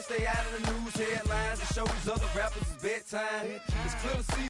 can't stay out of the news headlines and show these other rappers it's bedtime. It's clear to see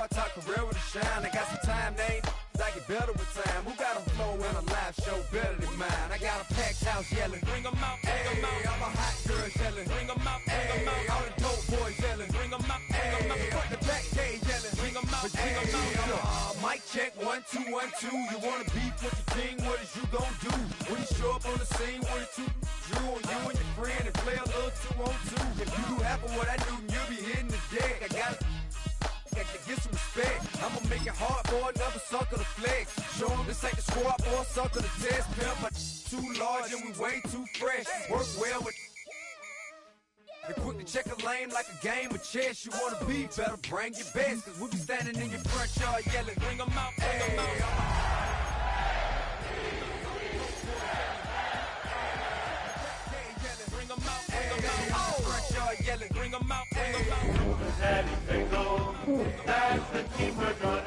I talk career with a shine. I got some time, they I get better with time. Who got a flow in a live show better than mine? I got a packed house yelling, bring them out, bring them out. I'm a hot girl yelling, bring them out, bring them out. All the dope boys yelling, bring them out, bring them out. Front the back gate yelling, bring them out, bring them out. Mic check, 1 2 1 2. You wanna beef with the king? What is you gon' do? When you show up on the scene, what is you drew on you and your friend and play a little 2 on 2. If you do half of what I do, you'll be hitting the deck. I got to get some respect. I'ma make it hard for another sucker to flex. Show them this ain't the squad for a sucker to test. Pimp, but too large and we way too fresh. Work well with they quick to check a lane like a game of chess. You wanna be better, bring your best. Cause we be standing in your front yard yelling, bring them out, bring them out. Bring them out, bring them out. Daddy Pickle, that's the team we're gonna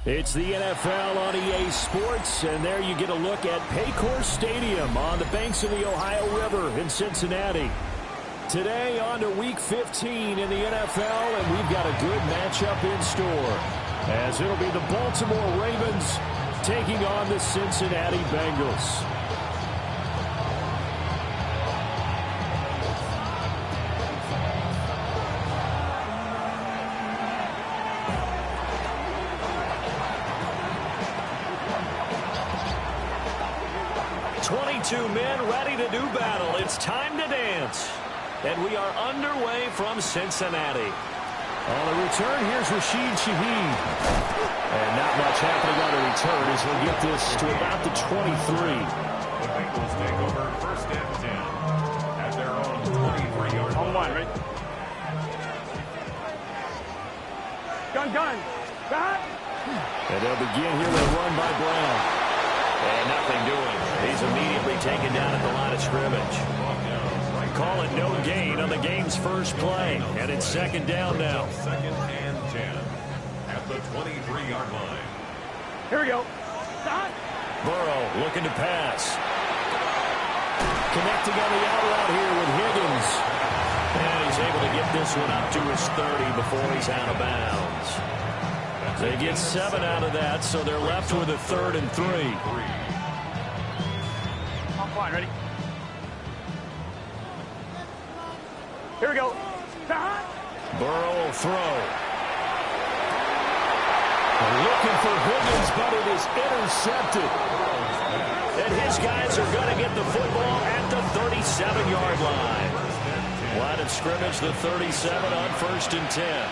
It's the NFL on EA Sports, and there you get a look at Paycor Stadium on the banks of the Ohio River in Cincinnati. Today on to Week 15 in the NFL, and we've got a good matchup in store, as it'll be the Baltimore Ravens taking on the Cincinnati Bengals. Two men ready to do battle. It's time to dance. And we are underway from Cincinnati. On the return, here's Rashid Shaheed. And not much happening on the return as we'll get this to about the 23. The Bengals take over first and 10 at their own 23-yard line. On one, right? Gun. And they'll begin here with a run by Brown. And nothing doing. He's immediately taken down at the line of scrimmage. Call it no gain on the game's first play. And it's second down now. Second and 10 at the 23-yard line. Here we go. Burrow looking to pass. Connecting on the out route here with Higgins. And he's able to get this one up to his 30 before he's out of bounds. They get 7 out of that, so they're left with a 3rd and 3. I'm fine, ready? Here we go. Burrow will throw. Looking for Higgins, but it is intercepted. And his guys are going to get the football at the 37-yard line. Line of scrimmage, the 37 on 1st and 10.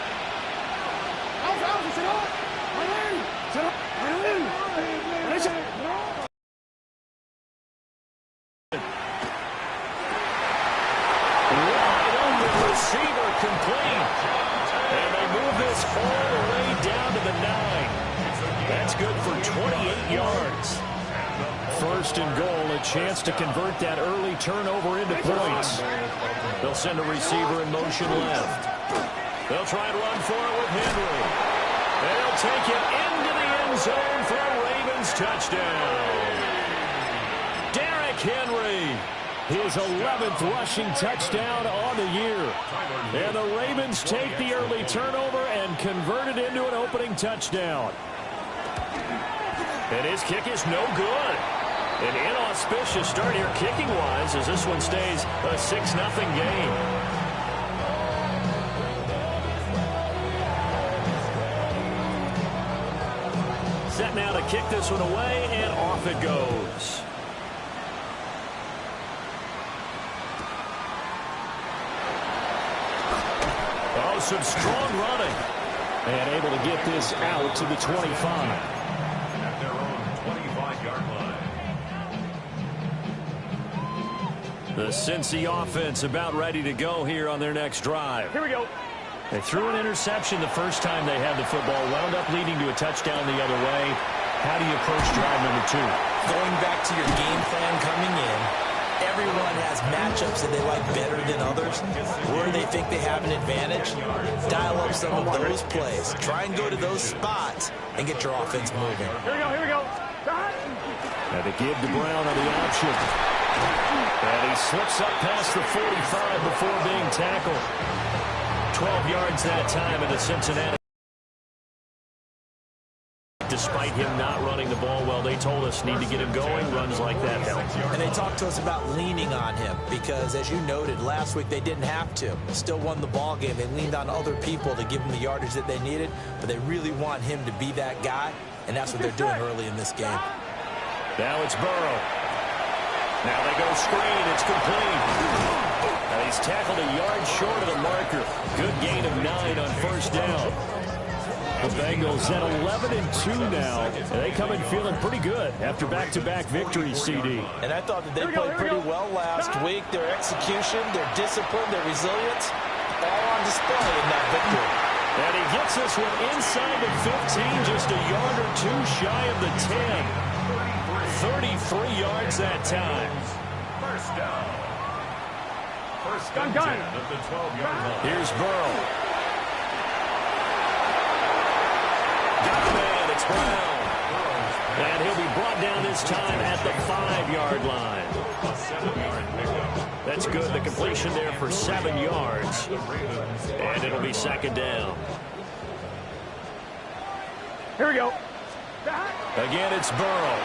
Receiver complete. And they move this all the way down to the 9. That's good for 28 yards. 1st and goal, a chance to convert that early turnover into points. They'll send a receiver in motion left. They'll try and run for it with Henry. They'll take it into the end zone for a Ravens touchdown. Derrick Henry. His 11th rushing touchdown on the year. And the Ravens take the early turnover and convert it into an opening touchdown. And his kick is no good. An inauspicious start here kicking-wise as this one stays a 6-0 game. Set now to kick this one away, and off it goes. Oh, some strong running. And able to get this out to the 25. At their own 25-yard line. The Cincy offense about ready to go here on their next drive. Here we go. They threw an interception the first time they had the football, wound up leading to a touchdown the other way. How do you approach drive number 2? Going back to your game plan coming in, everyone has matchups that they like better than others. Where they think they have an advantage, dial up some of those plays. Try and go to those spots and get your offense moving. Here we go. And they give to Brown on the option. And he slips up past the 45 before being tackled. 12 yards that time into Cincinnati. Despite him not running the ball well, they told us need to get him going. Runs like that help. And they talked to us about leaning on him because, as you noted, last week they didn't have to. Still won the ball game. They leaned on other people to give them the yardage that they needed, but they really want him to be that guy, and that's what they're doing early in this game. Now it's Burrow. Now they go screen. It's complete. And he's tackled a yard short of the marker. Good gain of 9 on first down. The Bengals at 11-2 now. And they come in feeling pretty good after back-to-back victories, CD. And I thought that they played pretty well last week. Their execution, their discipline, their resilience, all on display in that victory. And he gets this one inside the 15, just a yard or two shy of the 10. 33 yards that time. First down. First and 10 at the 12-yard line. Here's Burrow. Got a man, it's Brown. And he'll be brought down this time at the 5-yard line. A 7-yard pickup. That's good. The completion there for 7 yards. And it'll be second down. Here we go. Again, it's Burrow.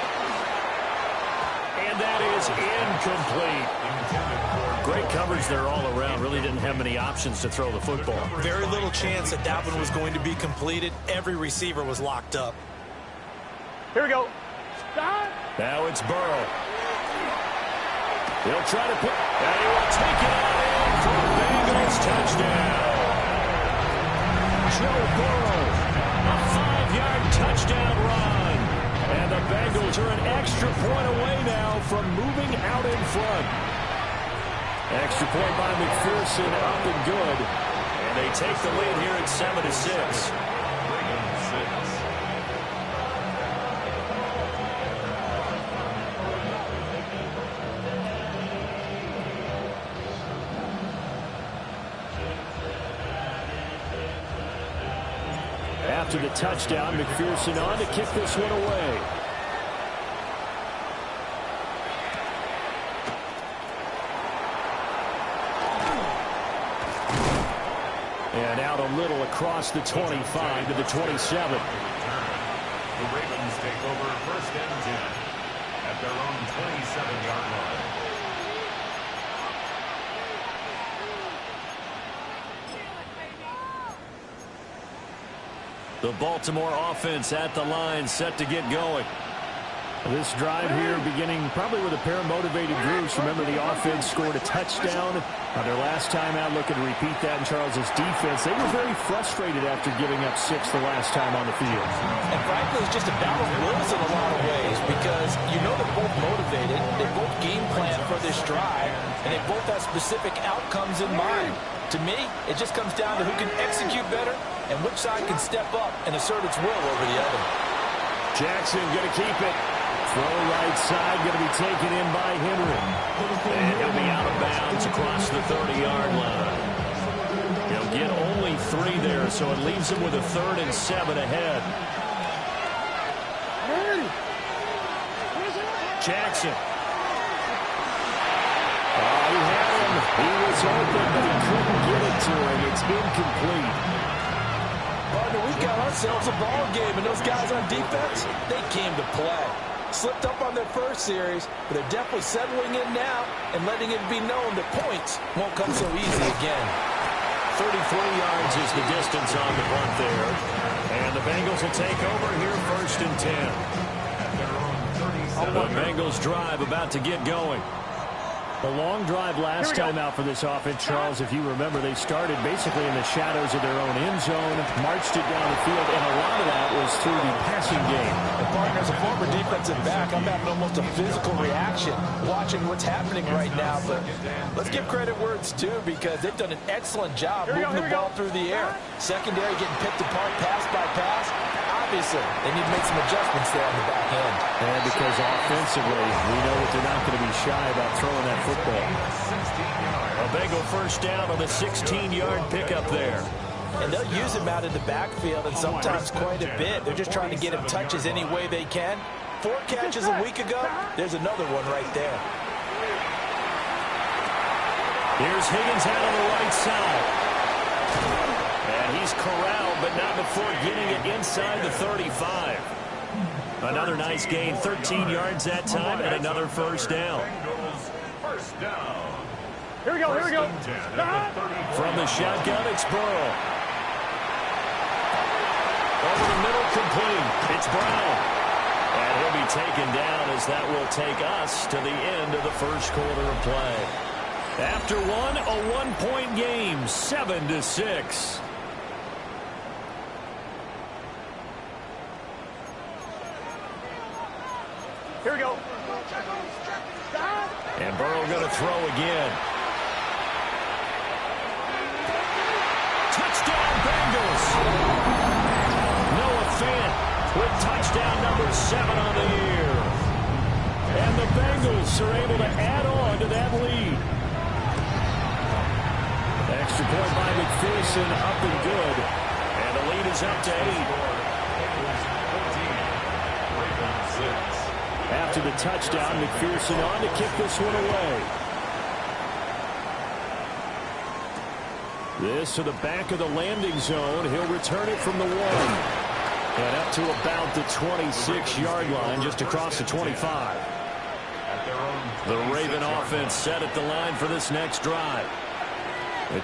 And that is incomplete. Great coverage there all around. Really didn't have many options to throw the football. Very little chance that one was going to be completed. Every receiver was locked up. Here we go. Now it's Burrow. He'll try to put, and he will take it out in for a Bengals touchdown. Joe Burrow, a 5-yard touchdown run. And the Bengals are an extra point away now from moving out in front. Extra point by McPherson, up and good. And they take the lead here at 7-6. After the touchdown, McPherson on to kick this one away. And out a little across the 25 to the 27. The Ravens take over first and 10 at their own 27-yard line. The Baltimore offense at the line, set to get going. This drive here beginning probably with a pair of motivated groups. Remember, the offense scored a touchdown on their last time out. Looking to repeat that in Charles's defense. They were very frustrated after giving up 6 the last time on the field. And frankly, it's just a battle of wills in a lot of ways because you know they're both motivated. They both game plan for this drive, and they both have specific outcomes in mind. To me, it just comes down to who can execute better and which side can step up and assert its will over the other. Jackson going to keep it. Throw right side, going to be taken in by Henry. And he'll be out of bounds across the 30-yard line. He'll get only 3 there, so it leaves him with a 3rd and 7 ahead. Jackson. He had him. He was open, but he couldn't get it to him. It's incomplete. Partner, we've got ourselves a ball game, and those guys on defense, they came to play. Slipped up on their first series, but they're definitely settling in now and letting it be known that points won't come so easy again. 33 yards is the distance on the punt there. And the Bengals will take over here first and 10. The Bengals drive about to get going. The long drive last time out for this offense, Charles, if you remember, they started basically in the shadows of their own end zone, marched it down the field, and a lot of that was through the passing game. And partner, as a former defensive back, I'm having almost a physical reaction watching what's happening right now. But let's give credit where it's due because they've done an excellent job moving the ball through the air. Secondary getting picked apart pass by pass. Obviously, they need to make some adjustments there on the back end. And because offensively, we know that they're not going to be shy about throwing that football. A Bengal first down on the 16-yard pickup there. And they'll use him out in the backfield and sometimes quite a bit. They're just trying to get him touches any way they can. 4 catches a week ago, there's another one right there. Here's Higgins out on the right side. And he's corralled, but not before getting it inside the 35. Another nice gain, 13 yards that time, and another first down. First down. Here we go, here we go. From the shotgun, it's Burrow. Over the middle, complete. It's Brown. And he'll be taken down as that will take us to the end of the first quarter of play. After one, a 1-point game, 7-6. Here we go. And Burrow going to throw again. Touchdown, Bengals. Noah Fant with touchdown number 7 on the year. And the Bengals are able to add on to that lead. Extra point by McPherson, up and good. And the lead is up to 8. After the touchdown, McPherson on to kick this one away. This to the back of the landing zone. He'll return it from the 1. And up to about the 26-yard line, just across the 25. The Raven offense set at the line for this next drive.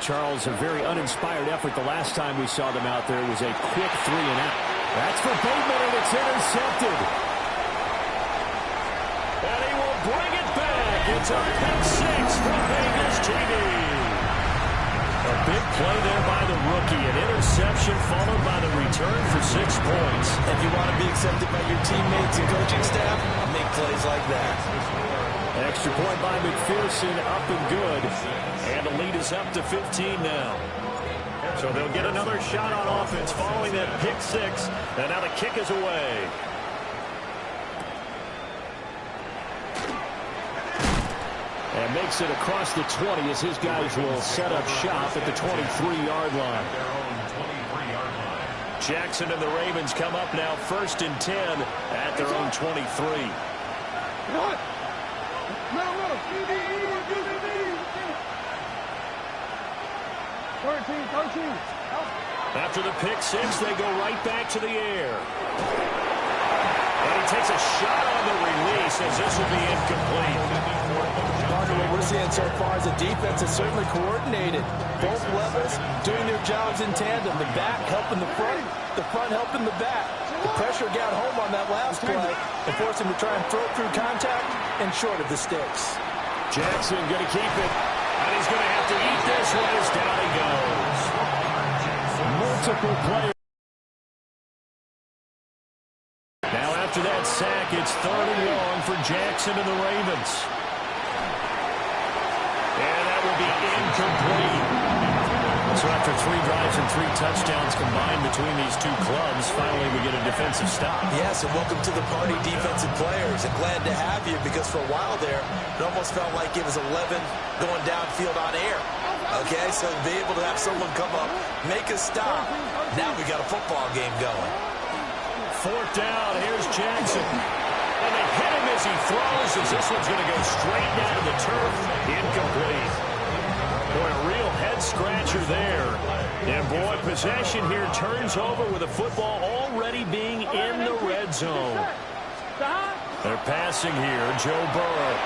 Charles, a very uninspired effort the last time we saw them out there. It was a quick 3-and-out. That's for Bateman, and it's intercepted. And he will bring it back. It's a pick 6 from Bengals TV. A big play there by the rookie. An interception followed by the return for 6 points. If you want to be accepted by your teammates and coaching staff, make plays like that. Extra point by McPherson, up and good. And the lead is up to 15 now. So they'll get another shot on offense following that pick 6. And now the kick is away. And makes it across the 20 as his guys will set up shop at the 23-yard line. Jackson and the Ravens come up now 1st and 10 at their own 23. After the pick 6, they go right back to the air. And he takes a shot on the release as this will be incomplete. What we're seeing so far is the defense is certainly coordinated. Both levels doing their jobs in tandem. The back helping the front helping the back. The pressure got home on that last play and forced him to try and throw through contact and short of the sticks. Jackson going to keep it. And he's going to have to eat this one as down he goes. Multiple players. Now after that sack, it's 3rd and long for Jackson and the Ravens. And that will be incomplete. So after 3 drives and 3 touchdowns combined between these two clubs, finally we get a defensive stop. Yes, and welcome to the party, defensive players. And glad to have you because for a while there, it almost felt like it was 11 going downfield on air. Okay, so to be able to have someone come up, make a stop. Now we got a football game going. 4th down, here's Jackson. And they hit him as he throws as this one's going to go straight down to the turf. Incomplete. Boy, a real head-scratcher there. And, boy, possession here turns over with the football already being in the red zone. They're passing here, Joe Burrow.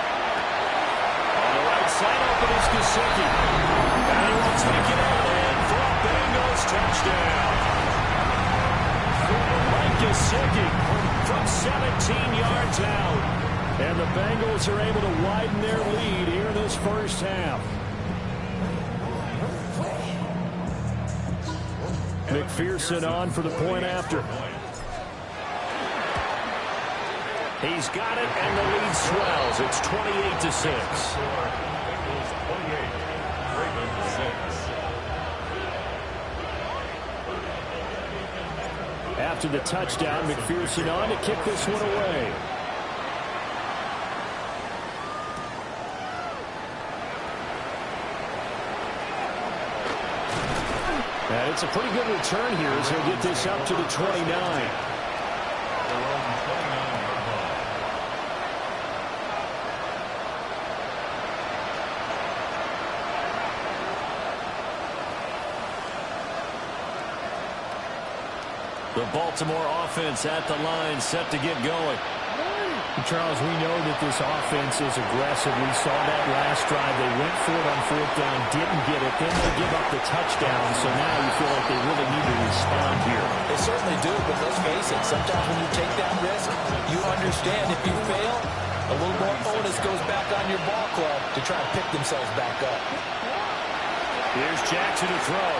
On the right side, open is Gesicki. And he will take it on in for a Bengals touchdown. Mike Gesicki from 17 yards out. And the Bengals are able to widen their lead here in this first half. McPherson on for the point after. He's got it, and the lead swells. It's 28-6. After the touchdown, McPherson on to kick this one away. And it's a pretty good return here as he'll get this up to the 29. The Baltimore offense at the line, set to get going. Charles, we know that this offense is aggressive. We saw that last drive. They went for it on fourth down, didn't get it. Then they give up the touchdown. So now you feel like they really need to respond here. They certainly do, but let's face it. Sometimes when you take that risk, you understand if you fail, a little more onus goes back on your ball club to try and pick themselves back up. Here's Jackson to throw.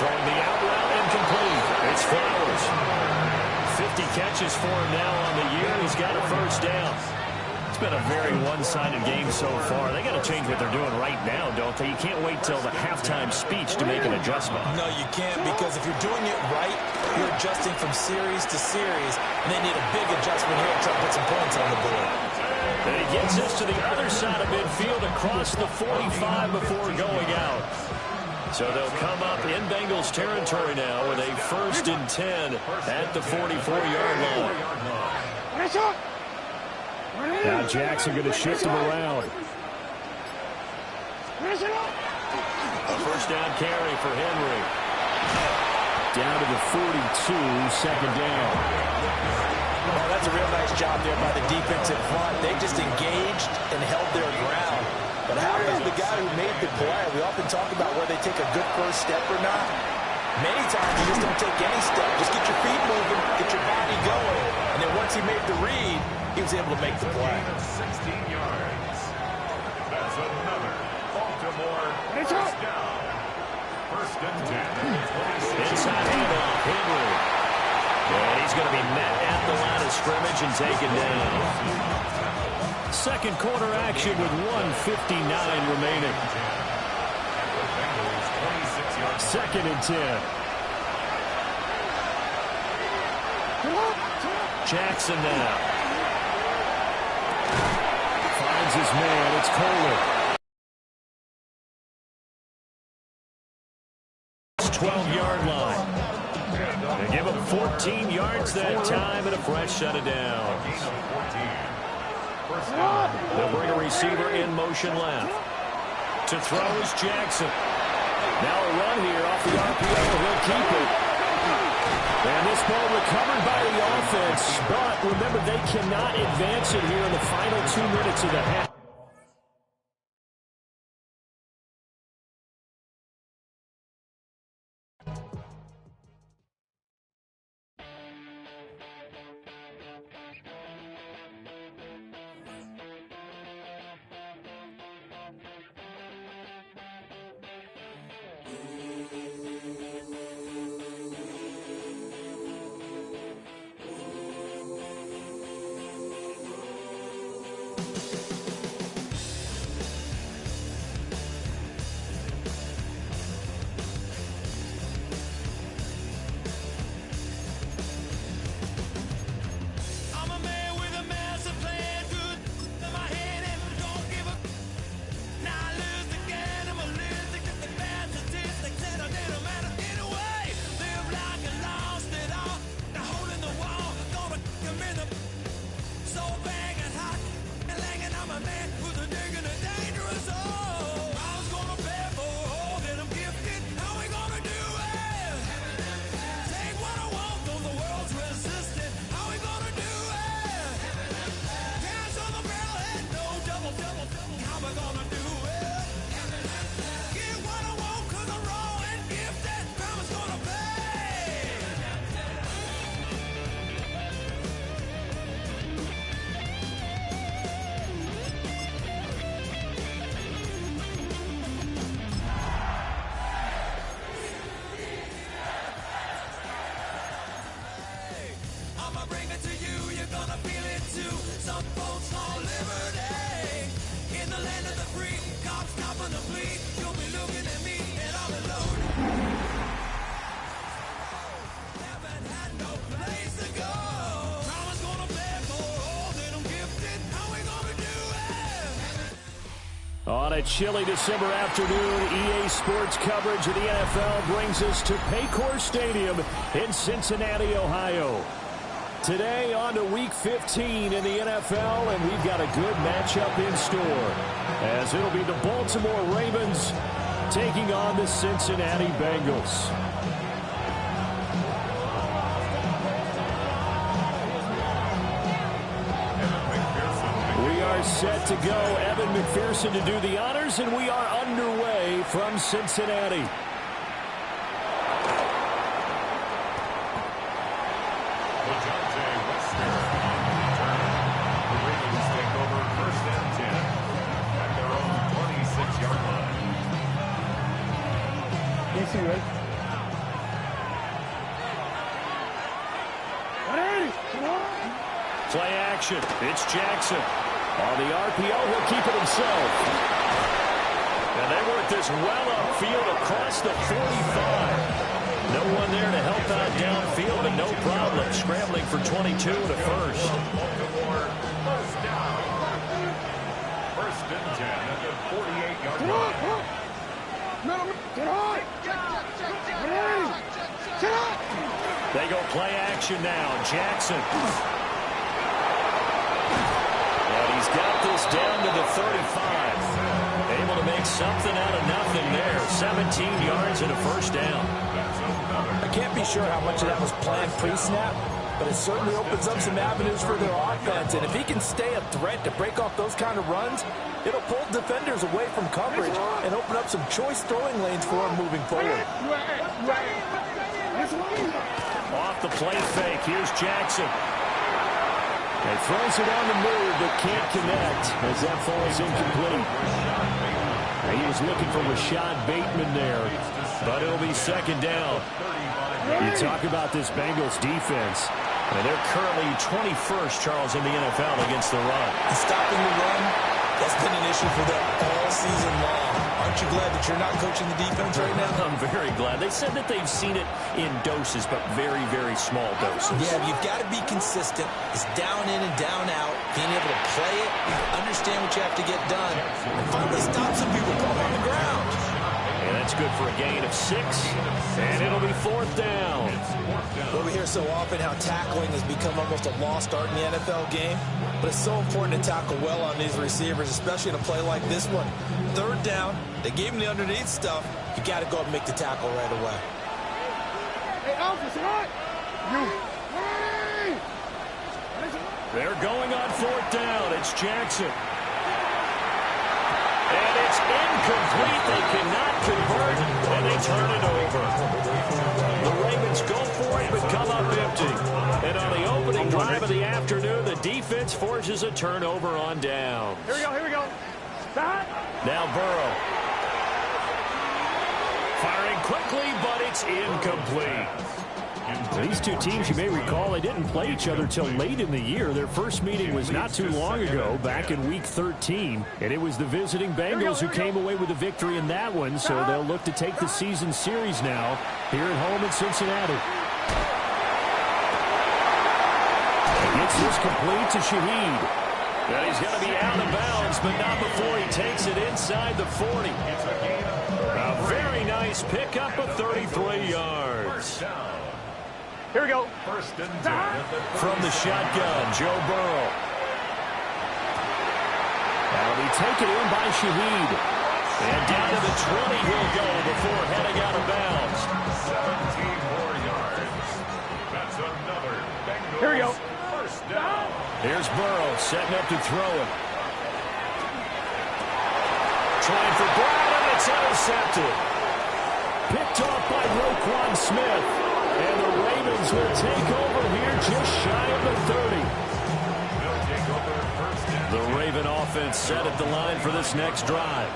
Throwing the out route incomplete. It's Flowers. 50 catches for him now on the year. He's got a first down. It's been a very one-sided game so far. They got to change what they're doing right now, don't they? You can't wait till the halftime speech to make an adjustment. No, you can't, because if you're doing it right, you're adjusting from series to series, and they need a big adjustment here to try to put some points on the board. And he gets us to the other side of midfield across the 45 before going out. So they'll come up in Bengals territory now with a 1st and 10 at the 44-yard line. Now Jackson going to shift him around. A first down carry for Henry. Down to the 42, second down. Oh, that's a real nice job there by the defensive front. They just engaged and held their ground. But how is the guy who made the play? We often talk about whether they take a good first step or not. Many times you just don't take any step. Just get your feet moving, get your body going. And then once he made the read, he was able to make the play. 16 yards. That's another Baltimore first down. 1st and 10. Inside handoff, Henry. And he's going to be met at the line of scrimmage and taken down. Second quarter action with 1:59 remaining. 2nd and 10. Jackson now. Finds his man. It's Kohler. 12-yard line. They give him 14 yards that time and a fresh set of downs. They'll bring a receiver in motion left. To throw is Jackson. Now a run here off the RPO. He'll keep it. And this ball recovered by the offense. But remember, they cannot advance it here in the final 2 minutes of the half. On a chilly December afternoon, EA Sports coverage of the NFL brings us to Paycor Stadium in Cincinnati, Ohio. Today on to Week 15 in the NFL, and we've got a good matchup in store, as it'll be the Baltimore Ravens taking on the Cincinnati Bengals. are set to go. Evan McPherson to do the honors, and we are underway from Cincinnati. Right? Play action. It's Jackson. On the RPO, he'll keep it himself. And they work this well upfield across the 45. No one there to help out downfield, and no problem scrambling for 22 and a first. First and 10 at the 48-yard line. They go play action now. Jackson. And he's got this down to the 35. Able to make something out of nothing there. 17 yards and a first down. I can't be sure how much of that was planned pre-snap, but it certainly opens up some avenues for their offense. And if he can stay a threat to break off those kind of runs, it'll pull defenders away from coverage and open up some choice throwing lanes for him moving forward. Off the play fake. Here's Jackson. And throws it on the move, but can't connect as that falls incomplete. And he was looking for Rashad Bateman there, but it'll be second down. You talk about this Bengals defense, and they're currently 21st, Charles, in the NFL against the run. And stopping the run, that's been an issue for them all season long. Aren't you glad that you're not coaching the defense right now? I'm very glad. They said that they've seen it in doses, but very, very small doses. Yeah, you've got to be consistent. It's down in and down out. Being able to play it, understand what you have to get done, and finally stop some people from on the ground. And that's good for a gain of 6, and it'll be fourth down. Well, we hear so often how tackling has become almost a lost art in the NFL game, but it's so important to tackle well on these receivers, especially in a play like this one. Third down, they gave him the underneath stuff. You got to go and make the tackle right away. Hey, Alpha, what? They're going on fourth down. It's Jackson. And it's incomplete. They cannot convert, and they turn it over. The Ravens go for it, but come up empty. And on the opening drive of the afternoon, the defense forces a turnover on downs. Here we go, here we go. Stop. Now Burrow. Firing quickly, but it's incomplete. These two teams, you may recall, they didn't play each other till late in the year. Their first meeting was not too long ago, back in Week 13. And it was the visiting Bengals who came away with a victory in that one, so they'll look to take the season series now here at home in Cincinnati. Gets this complete to Shaheed. And he's going to be out of bounds, but not before he takes it inside the 40. A very nice pickup of 33 yards. Here we go. First and 10. From the shotgun, Joe Burrow. That'll be taken in by Shaheed. And down to the 20 he'll go before heading out of bounds. 17 more yards. That's another Bengals. Here we go. First down. Here's Burrow setting up to throw it. Trying for Brown, and it's intercepted. Picked off by Roquan Smith. And the Ravens will take over here just shy of the 30. The Raven offense set at the line for this next drive.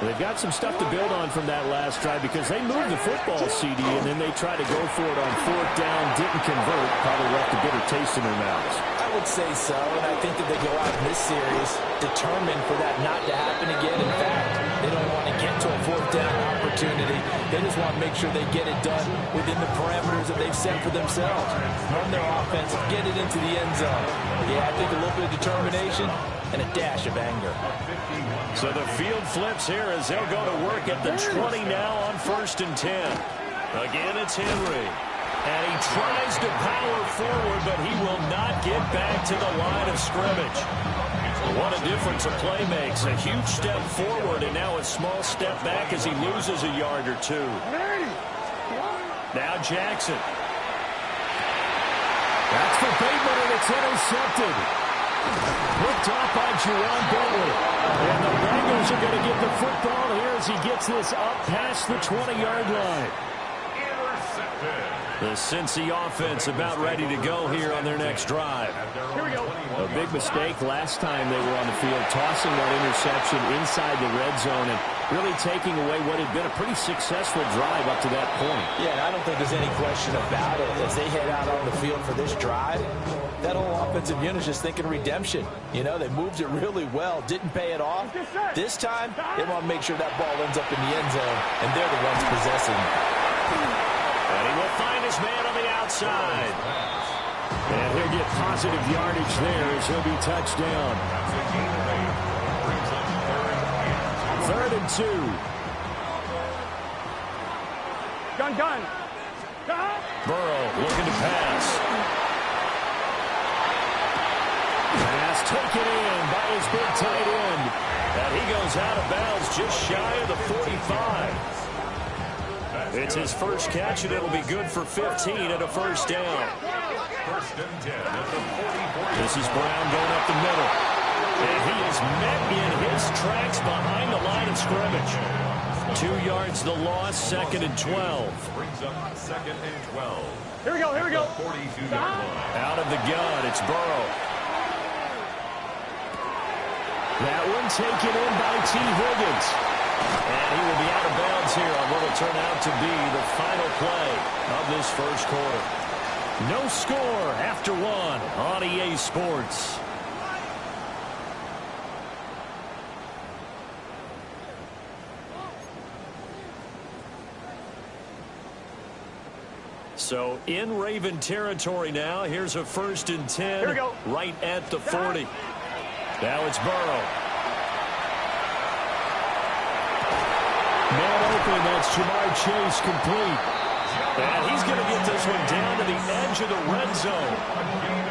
They've got some stuff to build on from that last drive because they moved the football, CD, and then they tried to go for it on fourth down, didn't convert, probably left a bitter taste in their mouths. I would say so, and I think that they go out in this series determined for that not to happen again. In fact, they don't want to get to a fourth down opportunity. They just want to make sure they get it done within the parameters that they've set for themselves. Run their offense, get it into the end zone. Yeah, I think a little bit of determination and a dash of anger. So the field flips here as they'll go to work at the 20 now on first and 10. Again, it's Henry. And he tries to power forward, but he will not get back to the line of scrimmage. What a difference a play makes. A huge step forward and now a small step back as he loses a yard or two. Now Jackson. That's for Bateman, and it's intercepted. Picked off by Juwan Bentley. And the Bengals are going to get the football here as he gets this up past the 20-yard line. The Cincy offense about ready to go here on their next drive. Here we go. A big mistake last time they were on the field, tossing that interception inside the red zone and really taking away what had been a pretty successful drive up to that point. Yeah, and I don't think there's any question about it. As they head out on the field for this drive, that whole offensive unit is just thinking redemption. You know, they moved it really well, didn't pay it off. This time, they want to make sure that ball ends up in the end zone, and they're the ones possessing it. And he will find his man on the outside. And he'll get positive yardage there as he'll be touched down. 3rd and 2. Gun. Burrow looking to pass. Pass taken in by his big tight end. And he goes out of bounds just shy of the 45. It's his first catch, and it'll be good for 15 and a first down. This is Brown going up the middle. And he is met in his tracks behind the line of scrimmage. 2 yards the loss, 2nd and 12. Brings up 2nd and 12. Here we go. 42-yard line. Out of the gun, it's Burrow. That one taken in by T. Higgins. And he will be out of bounds here on what will turn out to be the final play of this first quarter. No score after 1 on EA Sports. So in Raven territory now. Here's a 1st and 10. Here we go. Right at the 40. Now it's Burrow. Man open, that's Jamar Chase complete. And he's going to get this one down to the edge of the red zone.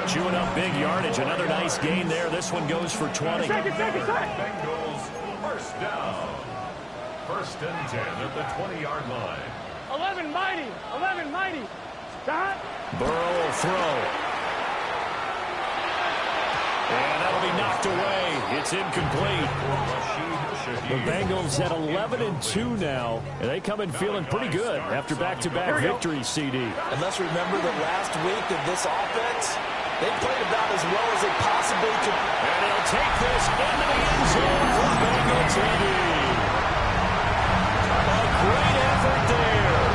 Chewing up big yardage. Another nice gain there. This one goes for 20. Second. Bengals first down. 1st and 10 at the 20-yard line. 11 mighty. Stop. Burrow will throw. And that'll be knocked away. It's incomplete. The Bengals at 11-2 now, and they come in feeling pretty good after back-to-back victories, CD. And let's remember that last week that this offense, they played about as well as they possibly could. And he'll take this into the end zone for Bengal TD. A great effort there.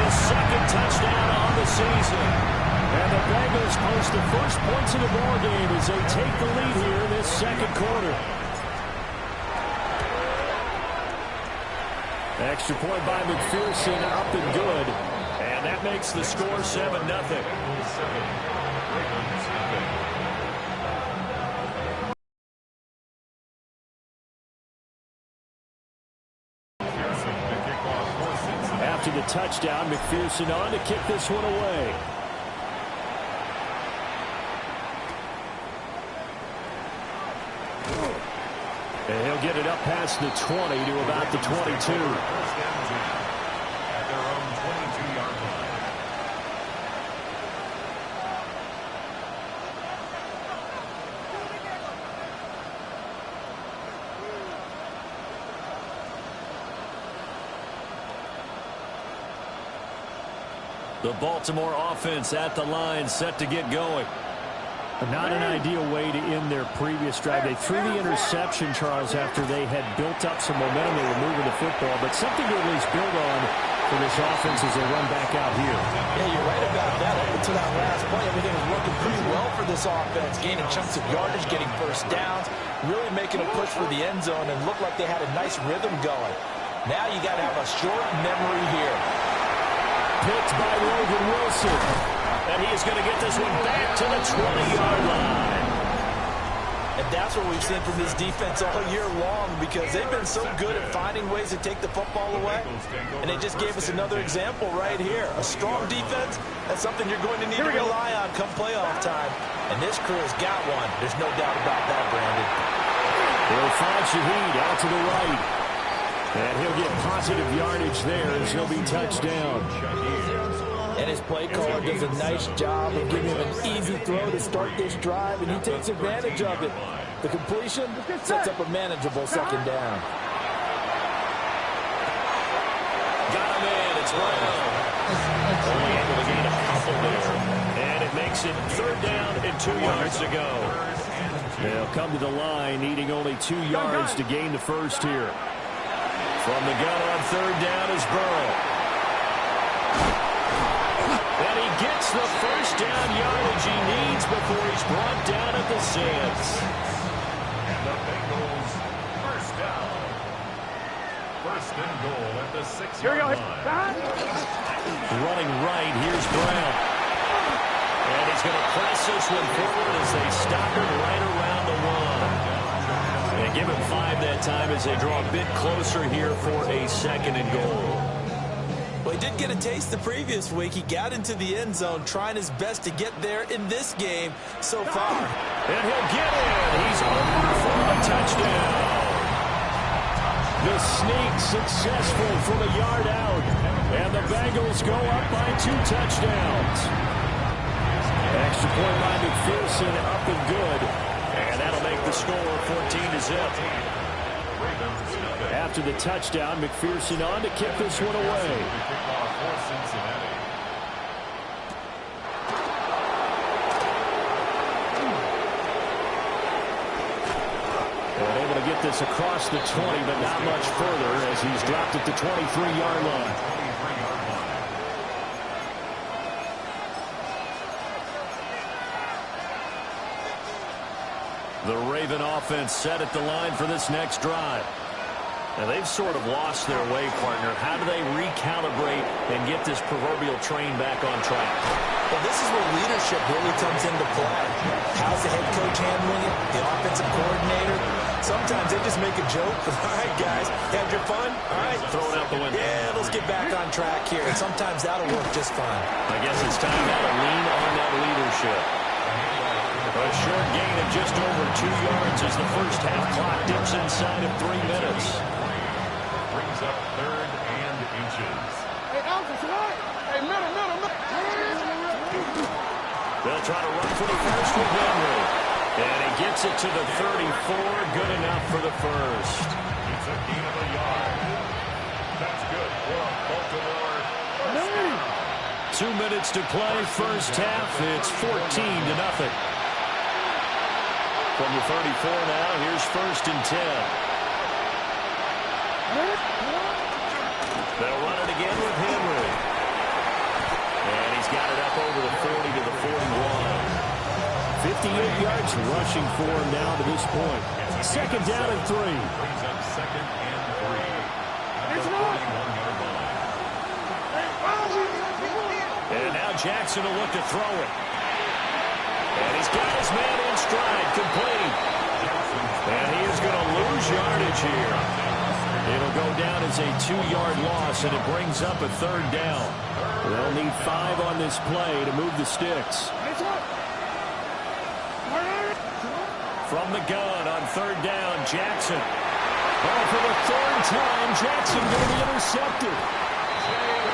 His 2nd touchdown on the season. And the Bengals post the first points of the ball game as they take the lead here in this 2nd quarter. Extra point by McPherson, up and good. And that makes the score 7-0. After the touchdown, McPherson on to kick this one away. And he'll get it up past the 20 to about the 22. At their own 22-yard line. The Baltimore offense at the line, set to get going. Not an ideal way to end their previous drive. They threw the interception, Charles, after they had built up some momentum. They were moving the football, but something to at least build on for this offense as they run back out here. Yeah, you're right about that. Up until that last play, everything was working pretty well for this offense, gaining chunks of yardage, getting first downs, really making a push for the end zone, and looked like they had a nice rhythm going. Now you got to have a short memory here. Picked by Logan Wilson. And he is going to get this one back to the 20-yard line. And that's what we've seen from this defense all year long, because they've been so good at finding ways to take the football away. And they just gave us another example right here. A strong defense, that's something you're going to need to rely on come playoff time. And this crew has got one. There's no doubt about that, Brandon. They'll find Shaheed out to the right. And he'll get positive yardage there as he'll be touched down. And his play caller does a nice job of giving him an easy throw to start this drive, and he takes advantage of it. The completion sets up a manageable second down. Got him in. It's Brown. Only able to gain a couple there. And it makes it third down and 2 yards to go. They'll come to the line, needing only 2 yards to gain the first here. From the gun on third down is Burrow. And he gets the first down yardage he needs before he's brought down at the 6. And the Bengals first down. First and goal at the 6-yard line. Running right, here's Brown. And he's going to press this one forward as they stop him right around the 1. And give him 5 that time as they draw a bit closer here for a second and goal. Well, he did get a taste the previous week. He got into the end zone trying his best to get there in this game so far. And he'll get in. He's over for a touchdown. The sneak successful from a yard out. And the Bengals go up by 2 touchdowns. Extra point by McPherson, up and good. And that'll make the score 14-0. After the touchdown, McPherson on to kick this one away. And able to get this across the 20, but not much further as he's dropped at the 23-yard line. The Raven offense set at the line for this next drive. Now, they've sort of lost their way, partner. How do they recalibrate and get this proverbial train back on track? Well, this is where leadership really comes into play. How's the head coach handling it? The offensive coordinator? Sometimes they just make a joke. All right, guys, had your fun? All right. Throw it out the window. Yeah, let's get back on track here. And sometimes that'll work just fine. I guess it's time now to lean on that leadership. A short gain of just over 2 yards as the first half clock dips inside of 3 minutes. Brings up third and inches. Hey, Alpha, tonight. Hey, middle. They'll try to run for the first with Henry. And he gets it to the 34. Good enough for the first. It's a gain of a yard. That's good for a Baltimore first down. 2 minutes to play, first half. It's 14-0. From the 34 now, here's first and 10. They'll run it again with Henry. And he's got it up over the 40 to the 41. 58 yards rushing for him now to this point. Second down and 3. Brings up second and 3. At the 41-yard line. And now Jackson will look to throw it. And he's got his man in stride, complete. And he is going to lose yardage here. It'll go down as a 2-yard loss, and it brings up a third down. They'll need 5 on this play to move the sticks. From the gun on third down, Jackson. Oh, for the third time, Jackson going to be intercepted.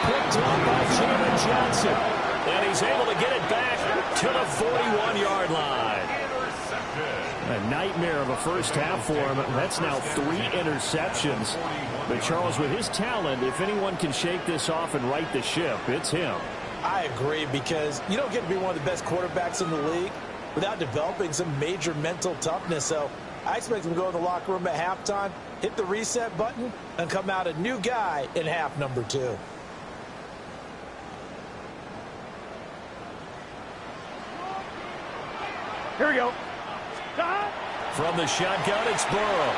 Picked up by Jamin Johnson. And he's able to get it back to the 41-yard line. A nightmare of a first half for him. That's now 3 interceptions. But Charles, with his talent, if anyone can shake this off and right the ship, it's him. I agree, because you don't get to be one of the best quarterbacks in the league without developing some major mental toughness. So I expect him to go in the locker room at halftime, hit the reset button, and come out a new guy in half number 2. Here we go. From the shotgun, it's Burrow.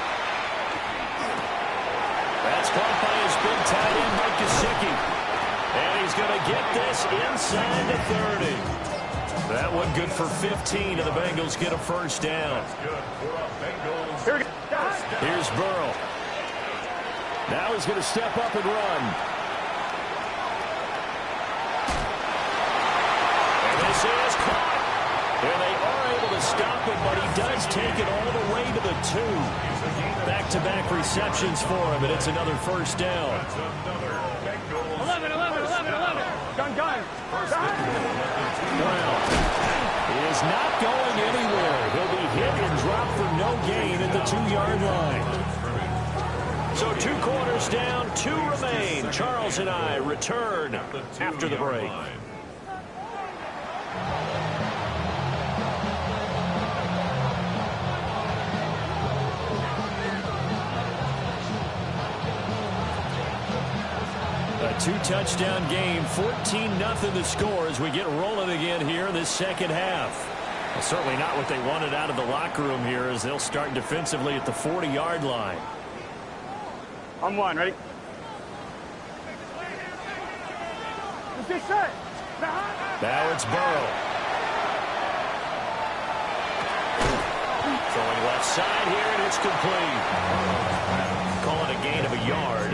That's caught by his big tight end, Mike Gesicki. And he's going to get this inside the 30. That one good for 15, and the Bengals get a first down. Here's Burrow. Now he's going to step up and run. And this is caught. And they are able to stop it, but he does take it all the way to the 2. Back-to-back receptions for him, and it's another first down. 11. Gun. Brown is not going anywhere. He'll be hit and dropped for no 32-yard line. So 2 quarters down, 2 remain. Charles and I return after the break. A 2-touchdown game, 14-0 the score as we get rolling again here in this second half. Well, certainly not what they wanted out of the locker room here as they'll start defensively at the 40-yard line. On one, ready? Let's get set. Now it's Burrow. Throwing left side here, and it's complete. Call it a gain of a yard,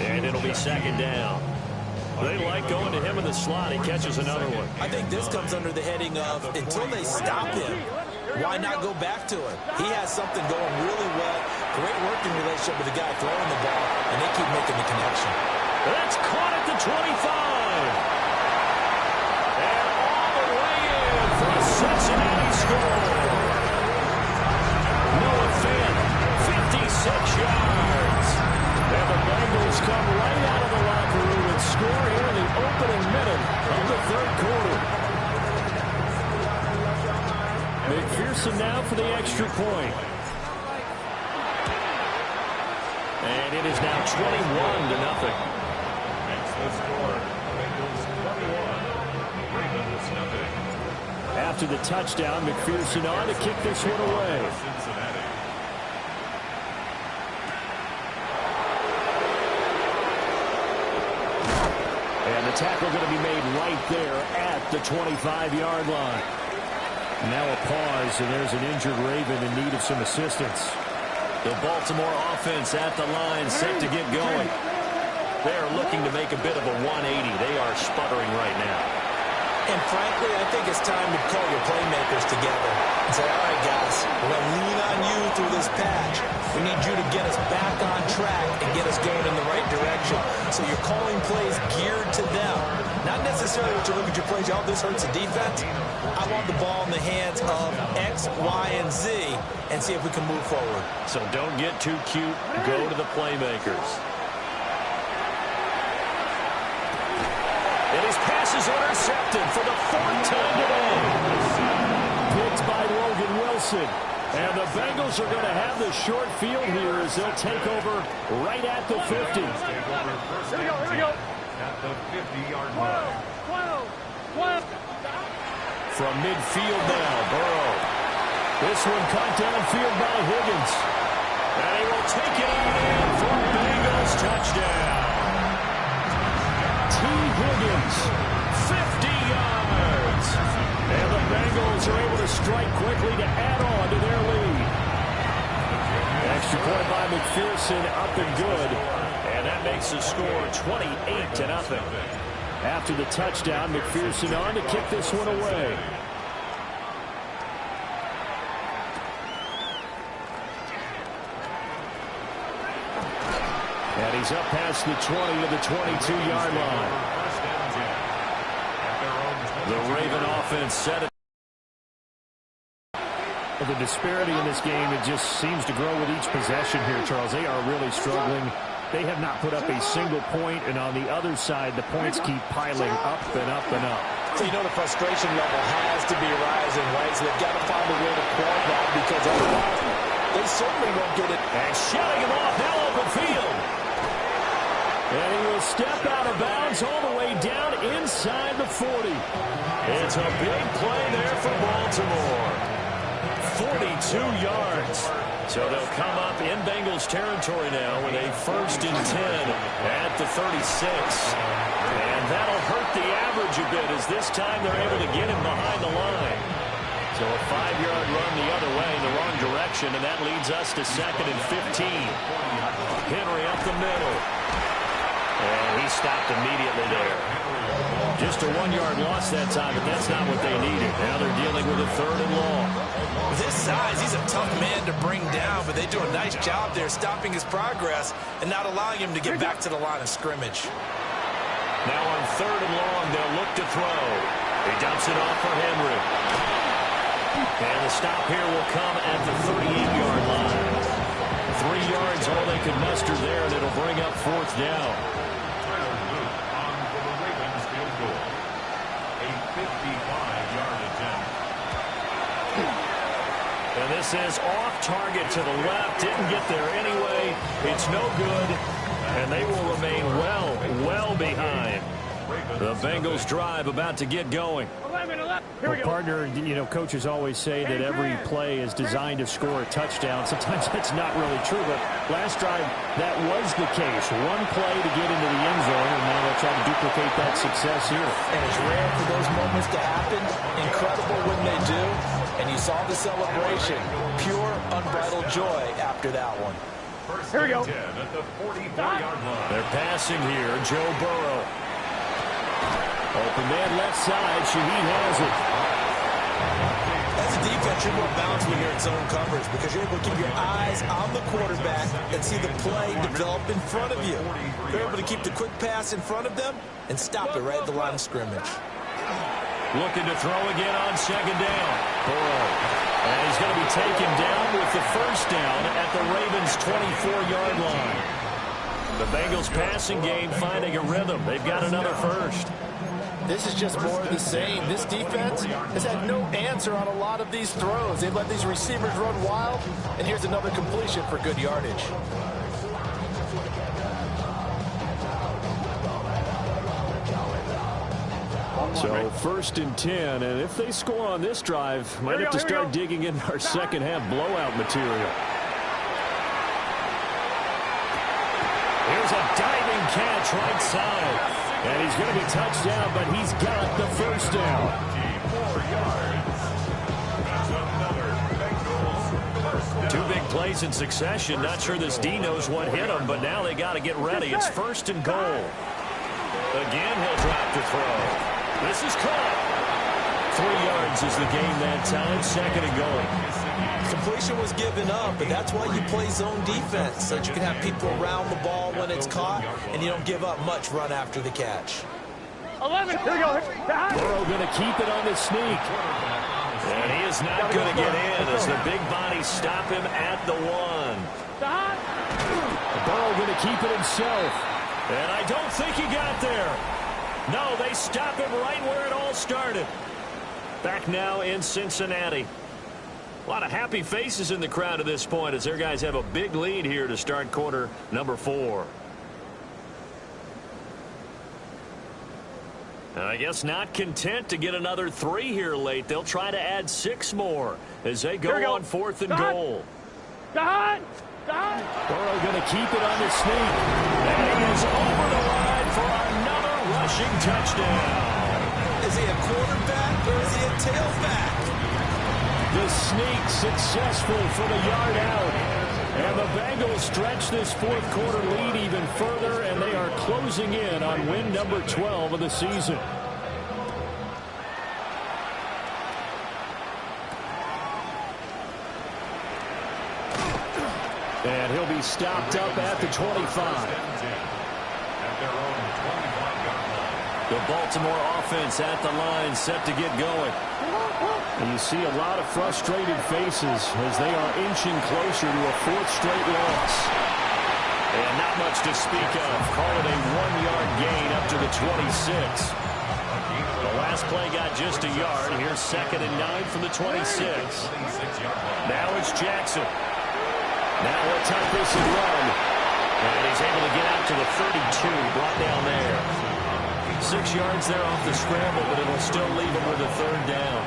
and it'll be second down. They like going to him in the slot. He catches another one. I think this comes under the heading of until they stop him, why not go back to him? He has something going really well. Great working relationship with the guy throwing the ball, and they keep making the connection. That's caught at the 25. And all the way in for a Cincinnati score. Noah Fant, 56 yards. And the Bengals come right out of the locker room and score here in the opening minute of the third quarter. McPherson now for the extra point. And it is now 21-0. After the touchdown, McPherson on to kick this one away. And the tackle going to be made right there at the 25-yard line. Now a pause, and there's an injured Raven in need of some assistance. The Baltimore offense at the line, set to get going. They are looking to make a bit of a 180. They are sputtering right now. And frankly, I think it's time to call your playmakers together and say, all right, guys, we're going to lean on you through this patch. We need you to get us back on track and get us going in the right direction. So you're calling plays geared to them. Not necessarily what you look at your plays, oh, this hurts the defense. I want the ball in the hands of X, Y, and Z and see if we can move forward. So don't get too cute. Go to the playmakers. And his pass is intercepted for the 4th time today. Picked by Logan Wilson. And the Bengals are going to have the short field here as they'll take over right at the 50. Here we go. At the 50-yard line. From midfield now, Burrow. This one caught downfield by Higgins. And he will take it out in for a Bengals touchdown. T. Higgins, 50 yards. And the Bengals are able to strike quickly to add on to their lead. Extra point by McPherson, up and good. And that makes the score 28-0. After the touchdown, McPherson on to kick this one away. And he's up past the 20 to the 22-yard line. The Raven offense set it. The disparity in this game, it just seems to grow with each possession here, Charles. They are really struggling. They have not put up a single point, and on the other side, the points keep piling up and up and up. So you know the frustration level has to be rising, right? So they've got to find a way to quell that because otherwise they certainly won't get it. And shutting him off, now open field. And he will step out of bounds all the way down inside the 40. It's a big play there for Baltimore. 42 yards. So they'll come up in Bengals territory now with a 1st and 10 at the 36. And that'll hurt the average a bit as this time they're able to get him behind the line. So a 5-yard run the other way in the wrong direction, and that leads us to 2nd and 15. Henry up the middle. And he stopped immediately there. Just a 1-yard loss that time, but that's not what they needed. Now they're dealing with a 3rd and long. With his size, he's a tough man to bring down, but they do a nice job there stopping his progress and not allowing him to get back to the line of scrimmage. Now on 3rd and long, they'll look to throw. He dumps it off for Henry. And the stop here will come at the 38-yard line. 3 yards, all they could muster there, and it'll bring up 4th down. On for the Ravens field goal. A 55-yard attempt. And this is off target to the left. Didn't get there anyway. It's no good. And they will remain well behind. The Bengals drive about to get going. Well, partner, you know, coaches always say that every play is designed to score a touchdown. Sometimes that's not really true, but last drive, that was the case. One play to get into the end zone, and now they'll try to duplicate that success here. And it's rare for those moments to happen. Incredible when they do. And you saw the celebration. Pure, unbridled joy after that one. Here we go. At the 44-yard line. They're passing here. Joe Burrow. Open man left side. Shaheed has it. As a defense, you're more balanced when you're in zone coverage because you're able to keep your eyes on the quarterback and see the play develop in front of you. You're able to keep the quick pass in front of them and stop it right at the line of scrimmage. Looking to throw again on 2nd down. Burrow. And he's going to be taken down with the 1st down at the Ravens' 24-yard line. The Bengals passing game finding a rhythm. They've got another 1st. This is just more of the same. This defense has had no answer on a lot of these throws. They've let these receivers run wild, and here's another completion for good yardage. So 1st and 10, and if they score on this drive, might have to start digging in our second half blowout material. Here's a diving catch right side. And he's going to be touched down, but he's got the 1st down. 4 yards. That's another Bengals 1st down. 2 big plays in succession. Not sure this D knows what hit him, but now they got to get ready. It's 1st and goal. Again, he'll drop to throw. This is caught. 3 yards is the gain that time. 2nd and goal. Completion was given up, but that's why you play zone defense, so that you can have people around the ball when it's caught, and you don't give up much run after the catch. 11. Here we go. Burrow going to keep it on the sneak. And he is not going to get in as the big bodies stop him at the 1. Burrow going to keep it himself. And I don't think he got there. No, they stop him right where it all started. Back now in Cincinnati. A lot of happy faces in the crowd at this point as their guys have a big lead here to start quarter number 4. And I guess not content to get another 3 here late. They'll try to add 6 more as they go on 4th and goal. Burrow going to keep it on the sneak. And he is over the line for another rushing touchdown. Is he a quarterback or is he a tailback? The sneak successful for the yard out. And the Bengals stretch this 4th quarter lead even further, and they are closing in on win number 12 of the season. And he'll be stopped up at the 25. The Baltimore offense at the line set to get going. And you see a lot of frustrated faces as they are inching closer to a 4th straight loss. And not much to speak of. Call it a 1-yard gain up to the 26. The last play got just a yard. Here's 2nd and 9 from the 26. Now it's Jackson. Now let's have this and run. And he's able to get out to the 32. Brought down there. 6 yards there off the scramble, but it'll still leave him with a 3rd down.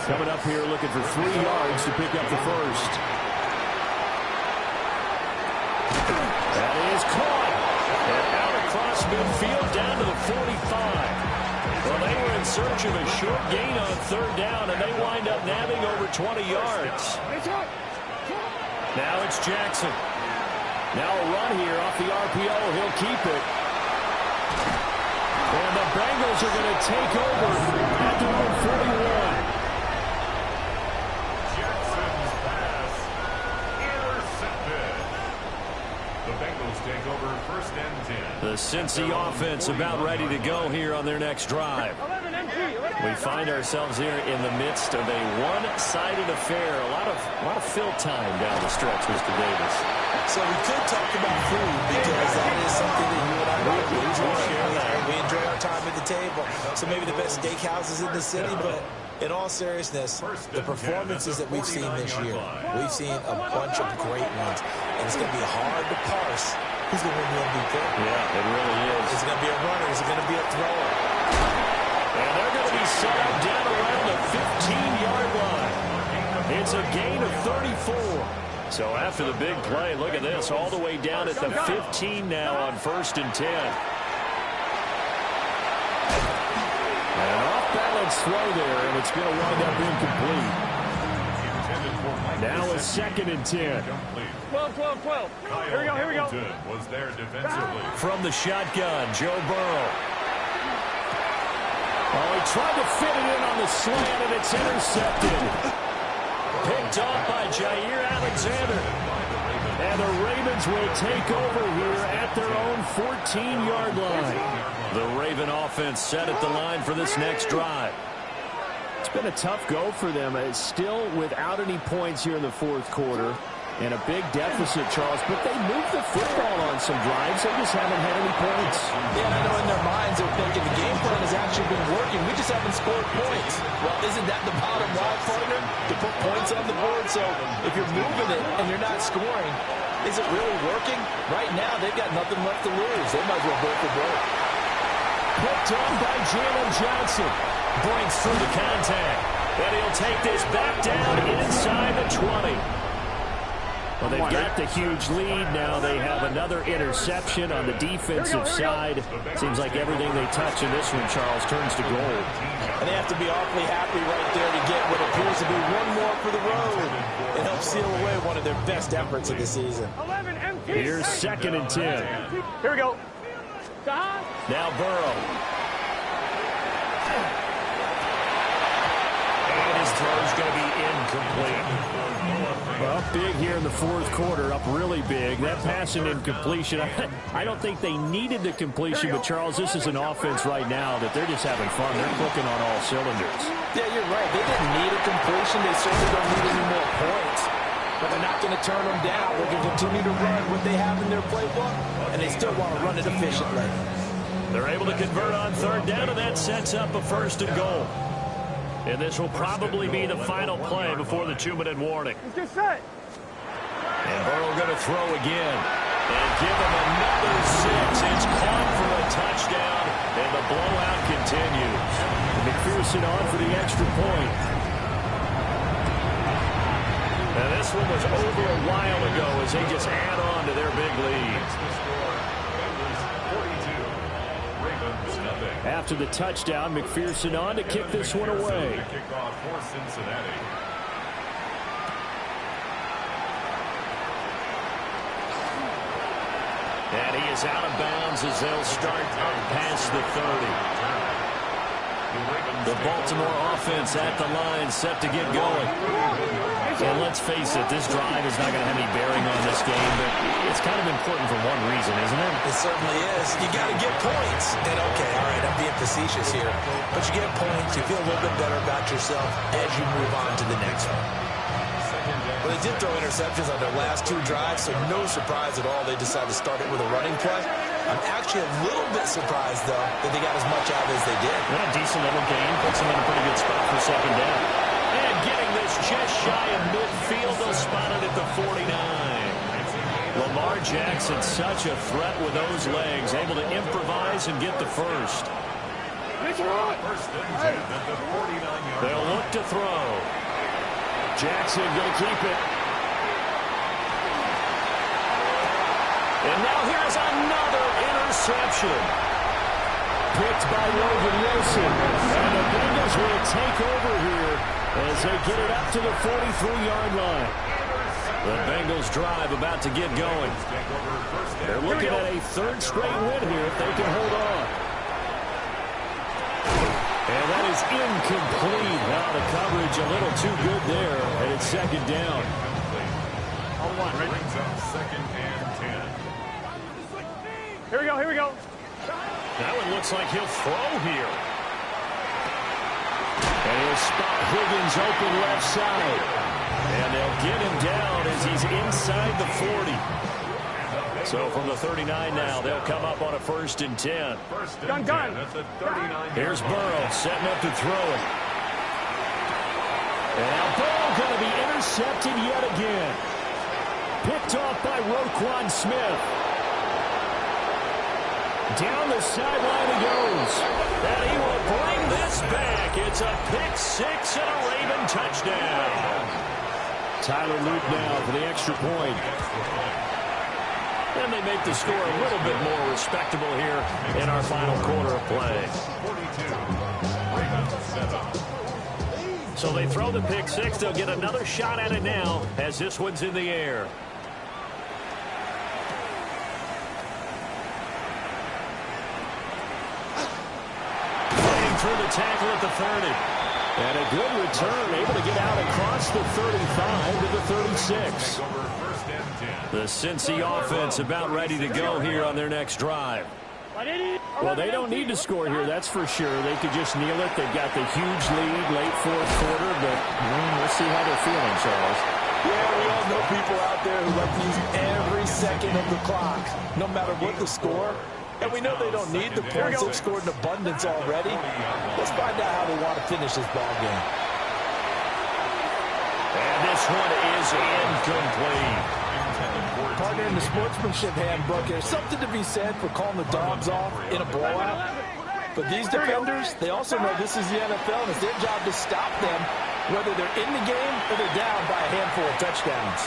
Coming up here looking for 3 yards to pick up the 1st. That is caught. And out across midfield down to the 45. Well, they were in search of a short gain on 3rd down, and they wind up nabbing over 20 yards. Now it's Jackson. Now a run here off the RPO. He'll keep it. And the Bengals are going to take over at their own 41. Jackson's pass intercepted. The Bengals take over 1st and 10. The Cincy offense about ready to go here on their next drive. 11 MG. We find ourselves here in the midst of a one-sided affair. A lot of fill time down the stretch, Mr. Davis. So we could talk about food because that is something that you and I really enjoy. We enjoy our time at the table. So maybe the best steakhouses in the city, but in all seriousness, the performances that we've seen this year, we've seen a bunch of great ones. And it's going to be hard to parse who's going to win the MVP. Yeah, it really is. Is it going to be a runner? Is it going to be a thrower? And they're going to be set up down around the 15-yard line. It's a gain of 34. So after the big play, look at this, all the way down at the 15 now on 1st and 10. And an off-balance throw there, and it's going to wind up incomplete. Now a 2nd and 10. 12. Here we go. Was there defensively. From the shotgun, Joe Burrow. Oh, he tried to fit it in on the slant, and it's intercepted. Picked off by Jair Alexander. And the Ravens will take over here at their own 14-yard line. The Raven offense set at the line for this next drive. It's been a tough go for them. It's still without any points here in the 4th quarter. And a big deficit, Charles. But they moved the football on some drives. They just haven't had any points. Yeah, I know in their minds they're thinking the game plan has actually been working. We just haven't scored points. Well, isn't that the bottom line, partner? To put points on the board. So if you're moving it and you're not scoring, is it really working? Right now, they've got nothing left to lose. They might as well go for broke. Picked up by Jalen Johnson. Breaks through the contact. And he'll take this back down inside the 20. Well, they've got the huge lead. Now they have another interception on the defensive side. Seems like everything they touch in this one, Charles, turns to gold. And they have to be awfully happy right there to get what appears to be one more for the road and help seal away one of their best efforts of the season. Here's 2nd and 10. Here we go. Now Burrow. And his throw's going to be incomplete. Well, big here in the 4th quarter, up really big. That passing incompletion, I don't think they needed the completion, but Charles, this is an offense right now that they're just having fun. They're clicking on all cylinders. Yeah, you're right. They didn't need a completion. They certainly don't need any more points. But they're not going to turn them down. They're going to continue to run what they have in their playbook, and they still want to run it efficiently. They're able to convert on 3rd down, and that sets up a 1st and goal. And this will probably be the final play before the 2-minute warning. Get set. And Burrow going to throw again. And give him another 6. It's caught for a touchdown. And the blowout continues. McPherson on for the extra point. Now this one was over a while ago as they just add on to their big lead. After the touchdown, McPherson on to kick this one away. And he is out of bounds as they'll start up past the 30. The Baltimore offense at the line, set to get going. And let's face it, this drive is not going to have any bearing on this game, but it's kind of important for one reason, isn't it? It certainly is. You got to get points. And okay, all right, I'm being facetious here, but you get points, you feel a little bit better about yourself as you move on to the next one. Well, they did throw interceptions on their last 2 drives, so no surprise at all they decided to start it with a running play. I'm actually a little bit surprised, though, that they got as much out as they did. A decent little gain, puts them in a pretty good spot for 2nd down. And getting this just shy of midfield, they'll spot it at the 49. Lamar Jackson, such a threat with those legs, able to improvise and get the first. They'll look to throw. Jackson going to keep it. And now here's another interception. Picked by Logan Wilson. And the Bengals will take over here as they get it up to the 43-yard line. The Bengals drive about to get going. They're looking at a 3rd straight win here if they can hold on. And that is incomplete. Now the coverage a little too good there, and it's 2nd down. Brings up 2nd and 10. Here we go. That one looks like he'll throw here. And he'll spot Higgins open left side. And they'll get him down as he's inside the 40. So from the 39 now, they'll come up on a 1st and 10. Gun. Here's Burrow setting up to throw it. And now ball going to be intercepted yet again. Picked off by Roquan Smith. Down the sideline he goes. And he will bring this back. It's a pick 6 and a Raven touchdown. Tyler Luke now for the extra point. And they make the score a little bit more respectable here in our final quarter of play. So they throw the pick 6. They'll get another shot at it now as this one's in the air. Through the tackle at the 30. And a good return, able to get out across the 35 to the 36. The Cincy offense about ready to go here on their next drive. Well, they don't need to score here, that's for sure. They could just kneel it. They've got the huge lead late 4th quarter, but we'll see how they're feeling, Charles. Yeah, we all know people out there who like to use every second of the clock, no matter what the score. And we know they don't need the points. They've scored in abundance already. Let's find out how they want to finish this ball game. And this one is incomplete. Partner, in the sportsmanship handbook, there's something to be said for calling the dogs off in a blowout. But these defenders, they also know this is the NFL, and it's their job to stop them, whether they're in the game or they're down by a handful of touchdowns.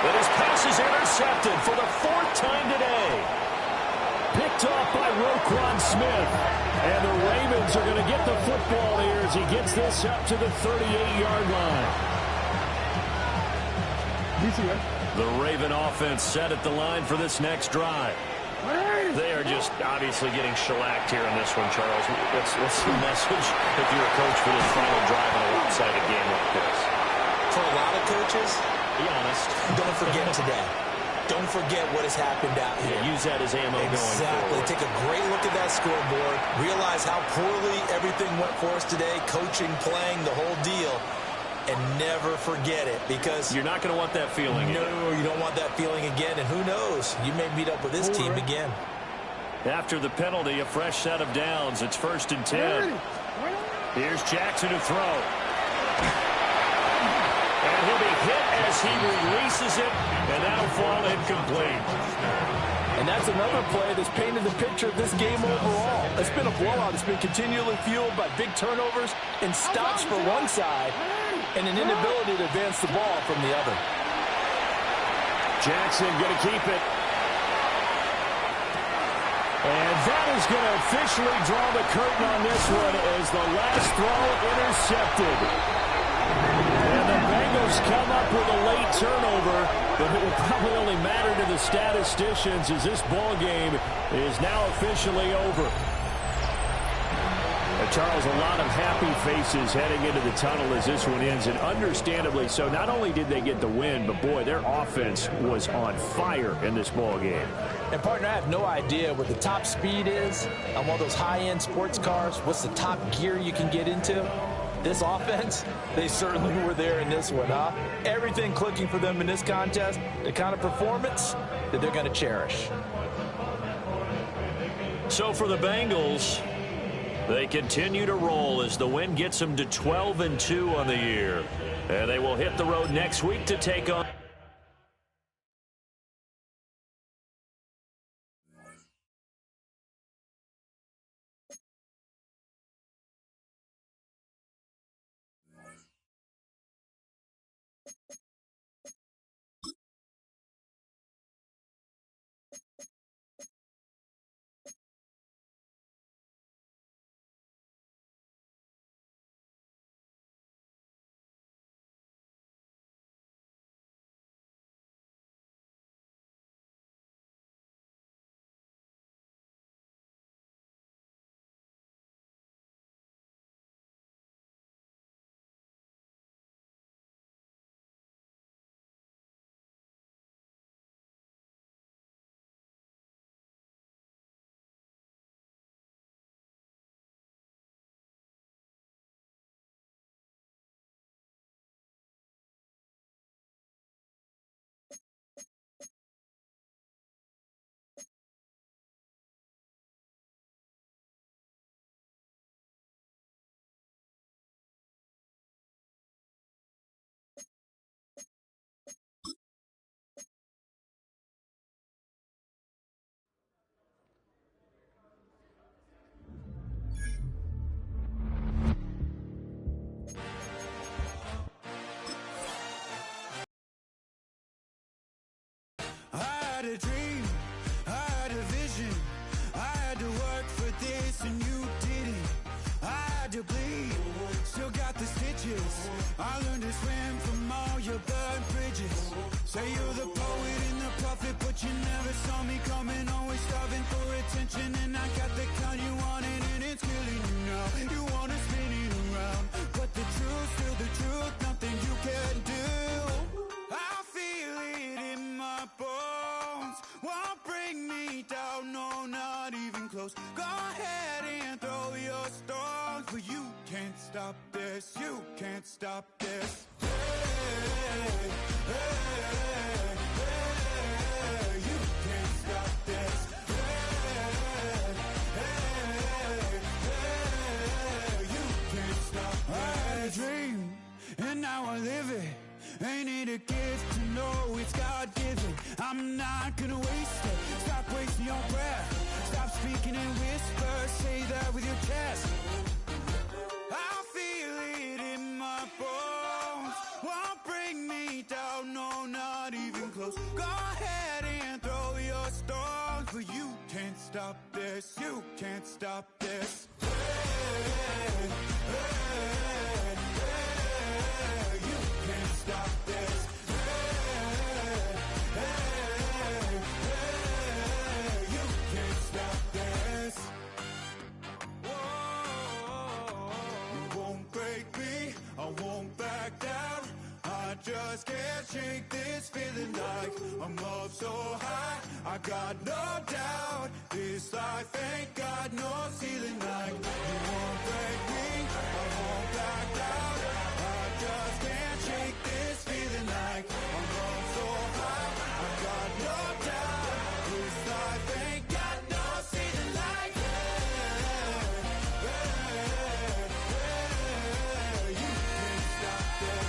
But his pass is intercepted for the 4th time today. Picked off by Roquan Smith. And the Ravens are going to get the football here as he gets this up to the 38-yard line. The Raven offense set at the line for this next drive. They are just obviously getting shellacked here in this one, Charles. What's the message if you're a coach for this final drive in a lopsided game like this? For a lot of coaches, be honest. Don't forget today. Don't forget what has happened out here. Yeah, use that as ammo going forward. Exactly. Take a great look at that scoreboard. Realize how poorly everything went for us today. Coaching, playing, the whole deal. And never forget it, because you're not going to want that feeling. No, you don't want that feeling again. And who knows? You may meet up with this team again. After the penalty, a fresh set of downs. It's 1st and 10. Here's Jackson to throw. And he'll be hit as he releases it, and that'll fall incomplete. And that's another play that's painted the picture of this game overall. It's been a blowout. It's been continually fueled by big turnovers and stops for one side and an inability to advance the ball from the other. Jackson going to keep it. And that is going to officially draw the curtain on this one as the last throw intercepted. And the Bengals come up with a late turnover, but it will probably only matter to the statisticians as this ball game is now officially over. Charles, a lot of happy faces heading into the tunnel as this one ends, and understandably so. Not only did they get the win, but boy, their offense was on fire in this ball game. And partner, I have no idea what the top speed is on one of those high-end sports cars. What's the top gear you can get into? This offense, they certainly were there in this one, huh? Everything clicking for them in this contest, the kind of performance that they're going to cherish. So for the Bengals, they continue to roll as the win gets them to 12-2 on the year. And they will hit the road next week to take on Say you're the poet and the prophet, but you never saw me coming. Always starving for attention, and I got the kind you wanted, and it's killing you now. You wanna spin it around, but the truth's still the truth. Nothing you can do. I feel it in my bones. Won't bring me down, no, not even close. Go ahead and throw your stones, but you can't stop this. You can't stop this. Hey, hey, hey, you can't stop this. Hey, hey, hey, you can't stop this. I had a dream, and now I live it. Ain't it a gift to know it's God-given? I'm not gonna waste it. Stop wasting your breath. Stop speaking in whispers. Say that with your chest. I feel it in my bones. Won't bring me down, no, not even close. Go ahead and throw your stones, but you can't stop this. You can't stop this. Hey, hey, hey, you can't stop this. Hey, hey, hey, you can't stop this. Whoa, you won't break me, I won't back down. I just can't shake this feeling like I'm up so high. I got no doubt this life ain't got no ceiling. Like you won't break me, I won't back down. I just can't shake this feeling like I'm up so high. I got no doubt this life ain't got no ceiling. Like you can't stop this.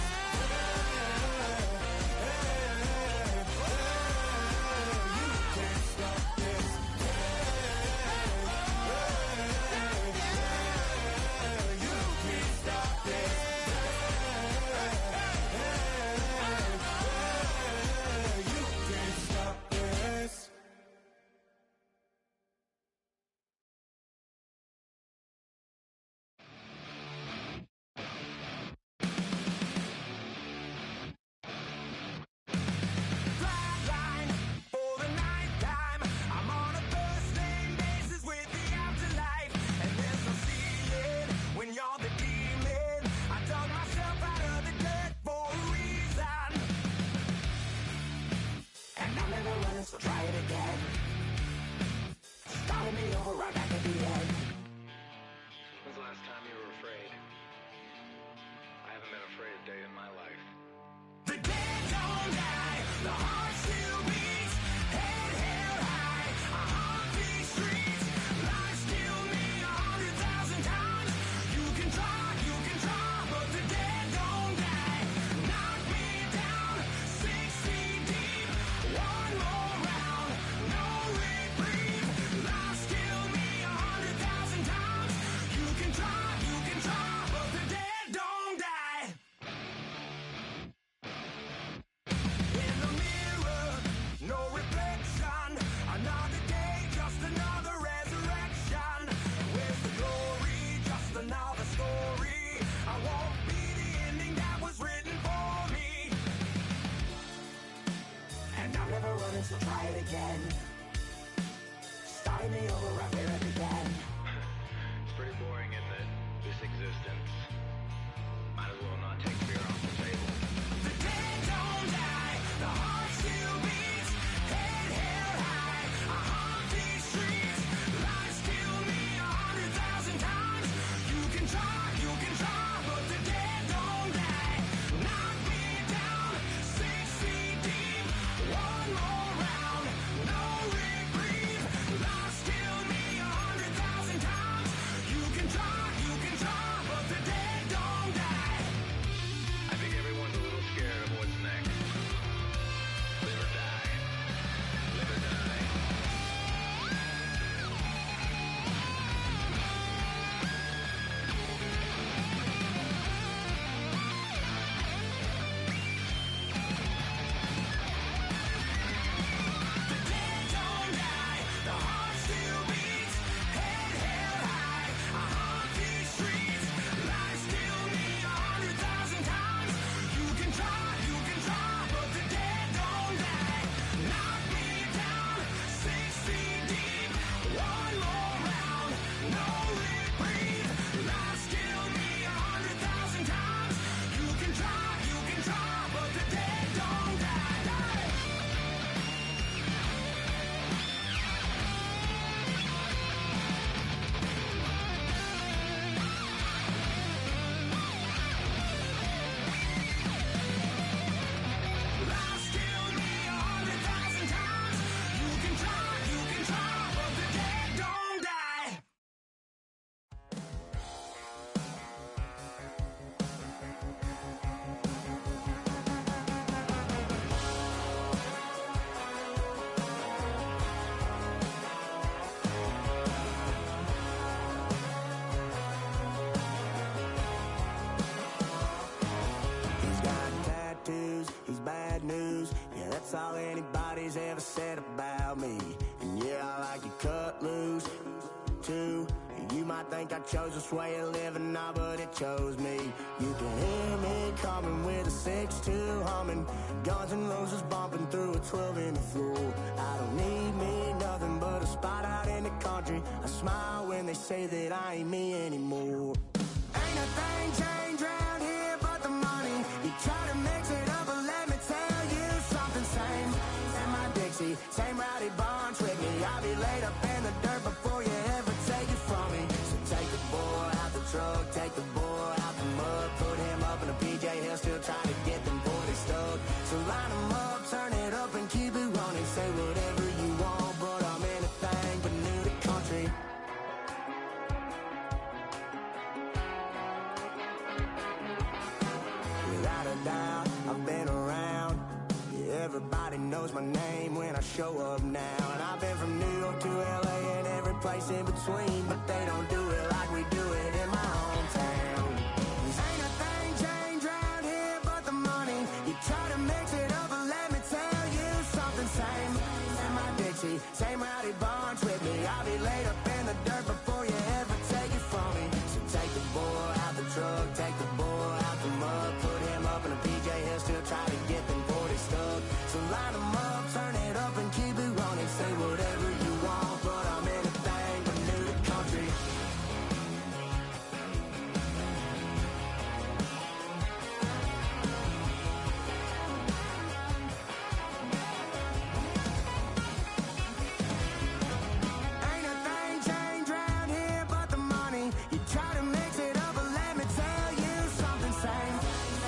So try it again. Starting me over right back at the end. When's the last time you were afraid? I haven't been afraid a day in my life. The dead don't die, the heart still beats, head held high, I haunt these streets, life still me 100,000 times. You can try, but the dead don't die. Knock me down 6 feet deep, one more round, no reprieve. Life still me 100,000 times. You can try, but the dead don't die. In the mirror, no reflection. Another day, just another resurrection. Where's the glory? Just another story. I won't be the ending that was written for me. And I'm never running, so try it again. Starting me over right where I began. It's pretty boring, isn't it? This existence. Might as well not take beer off the table. The dead don't die, the heart still beats, head held high, I haunt these streets, life still me 100,000 times. You can try, but the dead don't die. Knock me down 6 feet deep, one more round, no reprieve. Life still me think I chose this way of living now, but it chose me. You can hear me coming with a 6-2 humming, Guns N' Roses bumping through a 12 in the floor. I don't need me nothing but a spot out in the country. I smile when they say that I ain't me anymore. Ain't a thing changed round here but the money. You try to mix it up, but let me tell you something. Same in my Dixie, same rowdy bunch with me. I'll be laid up in the dirt before you ever take it from me. So take the boy out the truck, take the boy out the mud, put him up in a PJ, he'll still try to get them 40 stuck. So line him up, turn it up and keep it running. Say whatever you want, but I'm anything but new to country. Without a doubt, I've been around. Yeah, everybody knows my name when I show up now. And I've been from New York to LA and every place in between, but they don't do it like we do it in my hometown. Ain't a thing changed round here but the money. You try to mix it up, but let me tell you something. Same in my Dixie, same rowdy bunch with me. I'll be laid up in the dirt before you ever take it from me. So take the boy out the truck, take the boy out the mud, put him up in a PJ, he'll still try to get them 40 stuck. So line him up, turn it up and keep it running. Say whatever you want, but I'm anything but new to country. Ain't a thing changed round here but the money. You try to mix it up, but let me tell you something. Same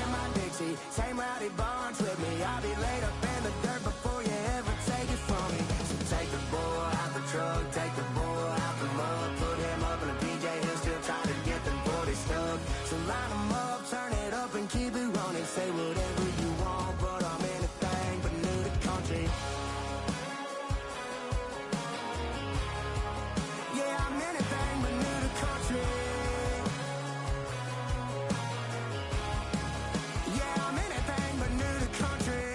in my Dixie, same rowdy bunch with me. I'll be laid up in the dirt before you ever take it from me. So take the boy out the truck, take the boy out the mud, put him up in a PJ, he'll still try to get them 40 stuck. So line him up, turn it up and keep it running. Say whatever you want, but I'm anything but new to country. Yeah, I'm anything but new to country. Yeah, I'm anything but new to country.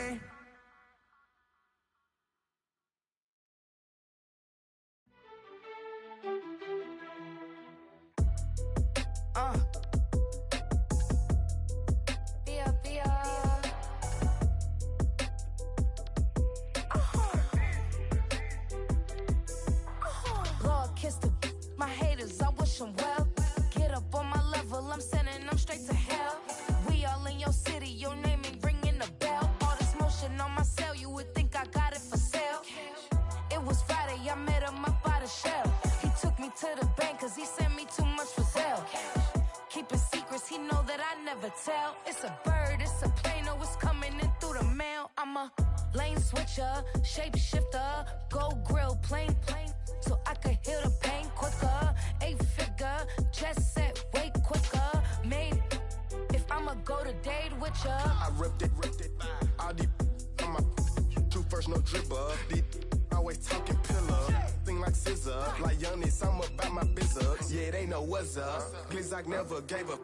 Lord, kiss the my haters, I wish them well. Get up on my level, I'm sending them straight to hell. We all in your city, your name ain't ringing the bell. All this motion on my cell, you would think I got it for sale. It was Friday, I met him up by the shell. He took me to the bank, cause he sent me too much for sale. Keeping secrets, he know that I never tell. It's a bird, it's a plane, oh, it's coming in through the mail. I'm a lane switcher, shapeshifter, go grill, plane, so I could heal the pain quicker. 8-figure, just set way quicker. Made, if I'ma go to date with ya. I ripped it. All these on my two first, no dribble. These always talking pillar. Thing like scissor. Like youngest, I'm about my business. Yeah, they know what's up. Glizzock never gave up.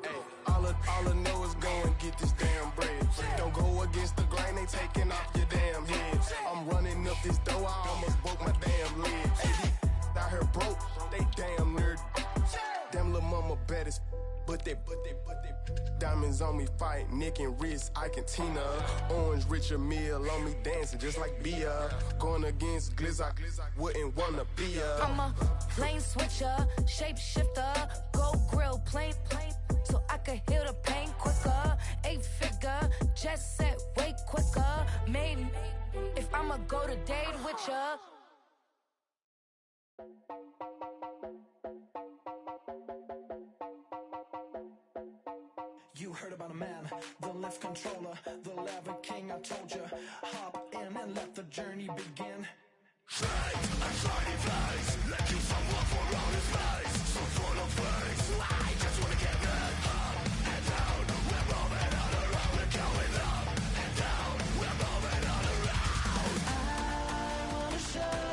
All I know is go and get this damn bread. Don't go against the grain, they taking off your damn head. I'm running up this door, I almost broke my damn leg. Hey, these out here broke, they damn nerd. Damn little mama bad as but they diamonds on me fight, neck and wrist, I can Tina. Orange Richard Mill on me dancing just like Bia. Going against Glizzock, wouldn't wanna be a. I'm a lane switcher, shapeshifter, go grill, plane, so I could heal the pain quicker. 8-figure, just set way quicker. Made, if I'ma go to date with ya. You heard about a man, the lift controller, the lever king, I told you. Hop in and let the journey begin. Straight and shiny face, let you someone for all his face. So full of face, I just wanna get that up and down. We're moving all around, we're going up and down. We're moving all around. I wanna show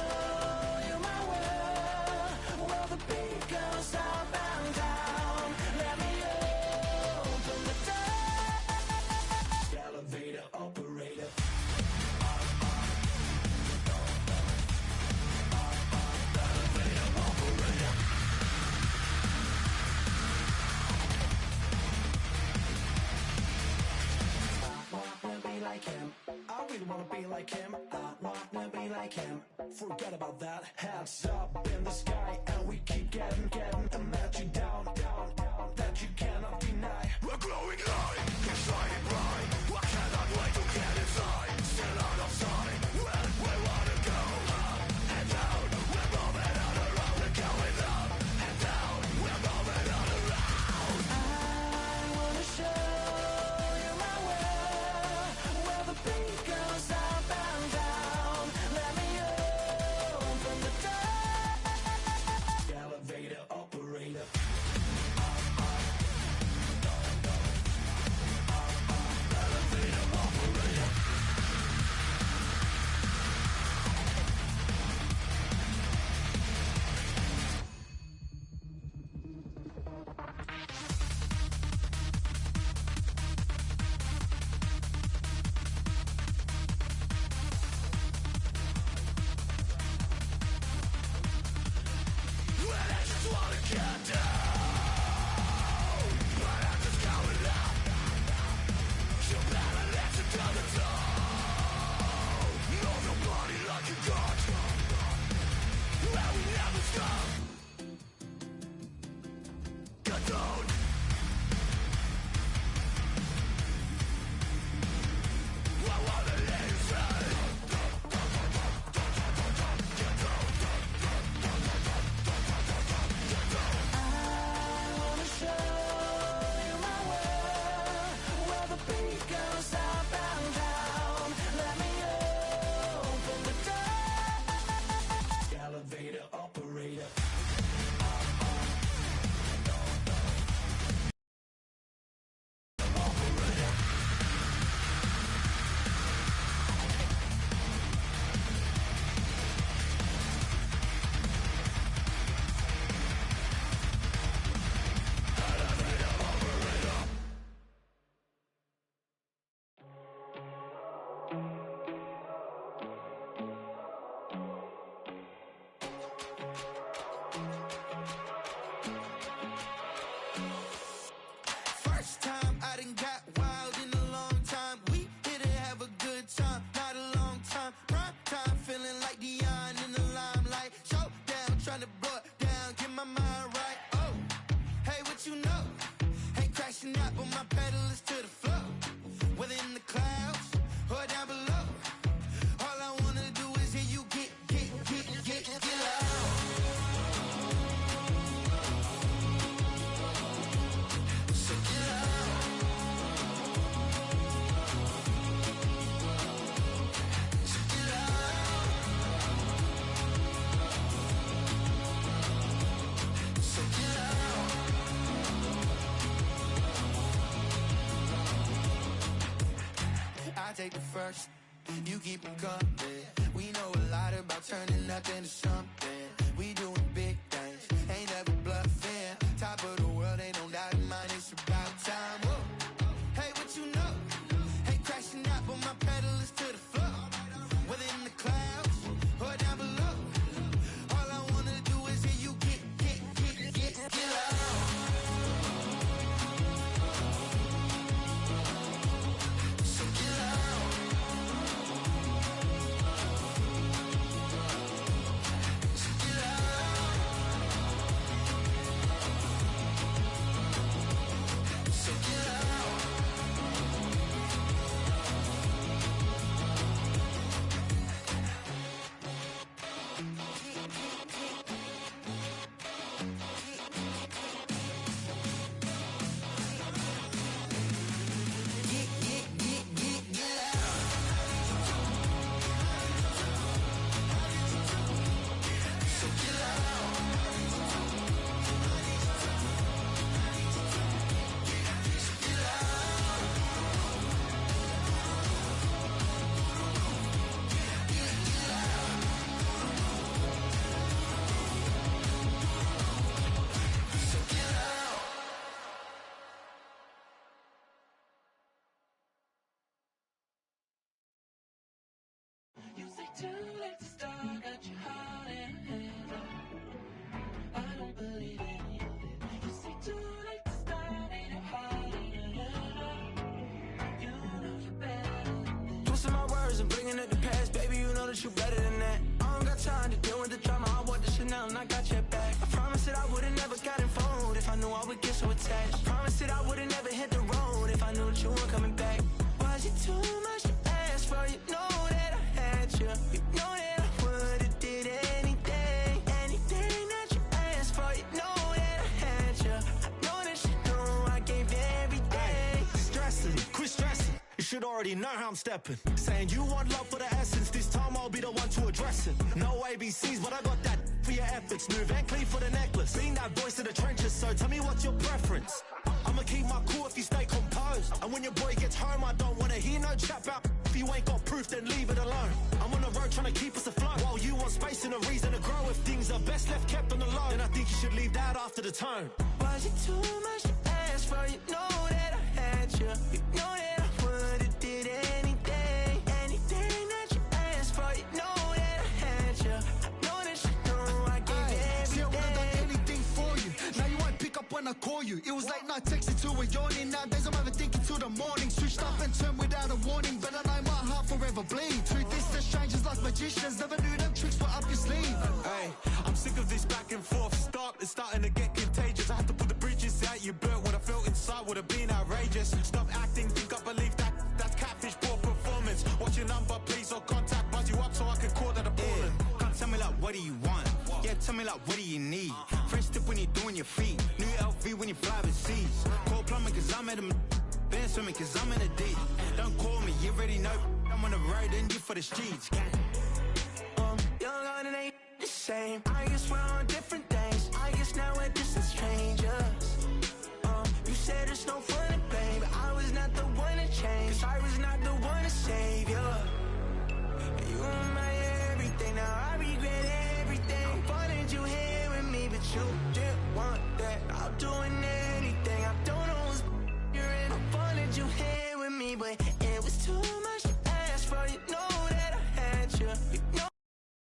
you my world, where the beat goes up and down. Let me open the door. Elevator operator. Elevator operator. wanna be like him? I wanna be like him. Forget about that. Hands up in the sky, and we keep getting and let you down, that you cannot deny. We're glowing light, keep shining bright. I cannot wait to get inside. Still out of sight, where we wanna go. Up and down, we're moving on around. We're going up and down, we're moving on around. I wanna show you my world, where the beat goes up and down. Let me open the door. Elevator operator. First time I done got wild in a long time. We here to have a good time, not a long time. Prime time, feeling like Dion in the limelight. Showdown, trying to blow it down, get my mind right. Oh, hey, what you know? Ain't crashing out, but my pedal is to the floor. Whether in the clouds or down below, all I wanna do is hear you get loud. So get loud. So get loud. So get loud. I take the first, you keep them coming. We know a lot about turning nothing to something. We doing big things, ain't never bluffing. Top of the world, ain't no doubt in mine, it's about time. Whoa. Hey, what you know? Ain't crashing out, but my pedal is to the floor. Whether in the clouds or down below, all I wanna do is hear you get loud. So get loud. So get loud. memories and bringing up the past. Baby, you know that you better than that. I don't got time to deal with the drama. I want the Chanel and I got your back. I promise that I would've never got involved if I knew I would get so attached. I promise that I would've never hit the road if I knew that you weren't coming back. Was it too much to ask for? You know that I had you. You know that I would've did anything, anything that you asked for. You know that I had you. I know that you know I gave everything. Stressing, quit stressing. You should already know how I'm stepping. Saying you want love for the essence. This time I'll be the one to address it. No ABCs, but I got that for your efforts. New Van Cleef for the necklace. Being that voice of the trenches, so tell me what's your preference. I'ma keep my cool if you stay composed. And when your boy gets home, I don't wanna hear no chat about. If you ain't got proof, then leave it alone. I'm on the road trying to keep us afloat. While you want space and a reason to grow. If things are best left kept on the low, then I think you should leave that after the tone. Was it too much to ask for? You know that I had you. You know that I would've did anything, anything that you asked for. You know that I had you. I know that you know I gave everything. See, I would've done anything for you. Now you won't pick up when I call you. It was late night texting to a yawning. Nowadays I'm overthinking till the morning. Switched up and turned without a warning. But I know my heart forever bleeds. Through this, the strangers like magicians. Never knew them tricks were up your sleeve. Hey, I'm sick of this back and forth. It's starting to get contagious. I had to put the bridges out you built. What I felt inside would have been outrageous. Stop acting, think I believe that's catfish, poor performance. What's your number, please, or contact, buzz you up so I can call that appalling. Come tell me like, what do you want? Yeah, tell me like, what do you need? Fresh tip when you're doing your feet. New LV when you fly overseas. Call plumbing cause I'm at a been swimming cause I'm in a deep. Don't call me, you already know. I'm on the road and you for the streets. Young and it ain't the same. I guess we're on different things. I guess now we're distant strangers. You said it's no fun to blame, but I was not the one to change. Cause I was not the one to save you. You were my everything, now I regret everything. I wanted you here with me, but you didn't want that. I'm doing anything, I don't know what's you're in. I wanted you here.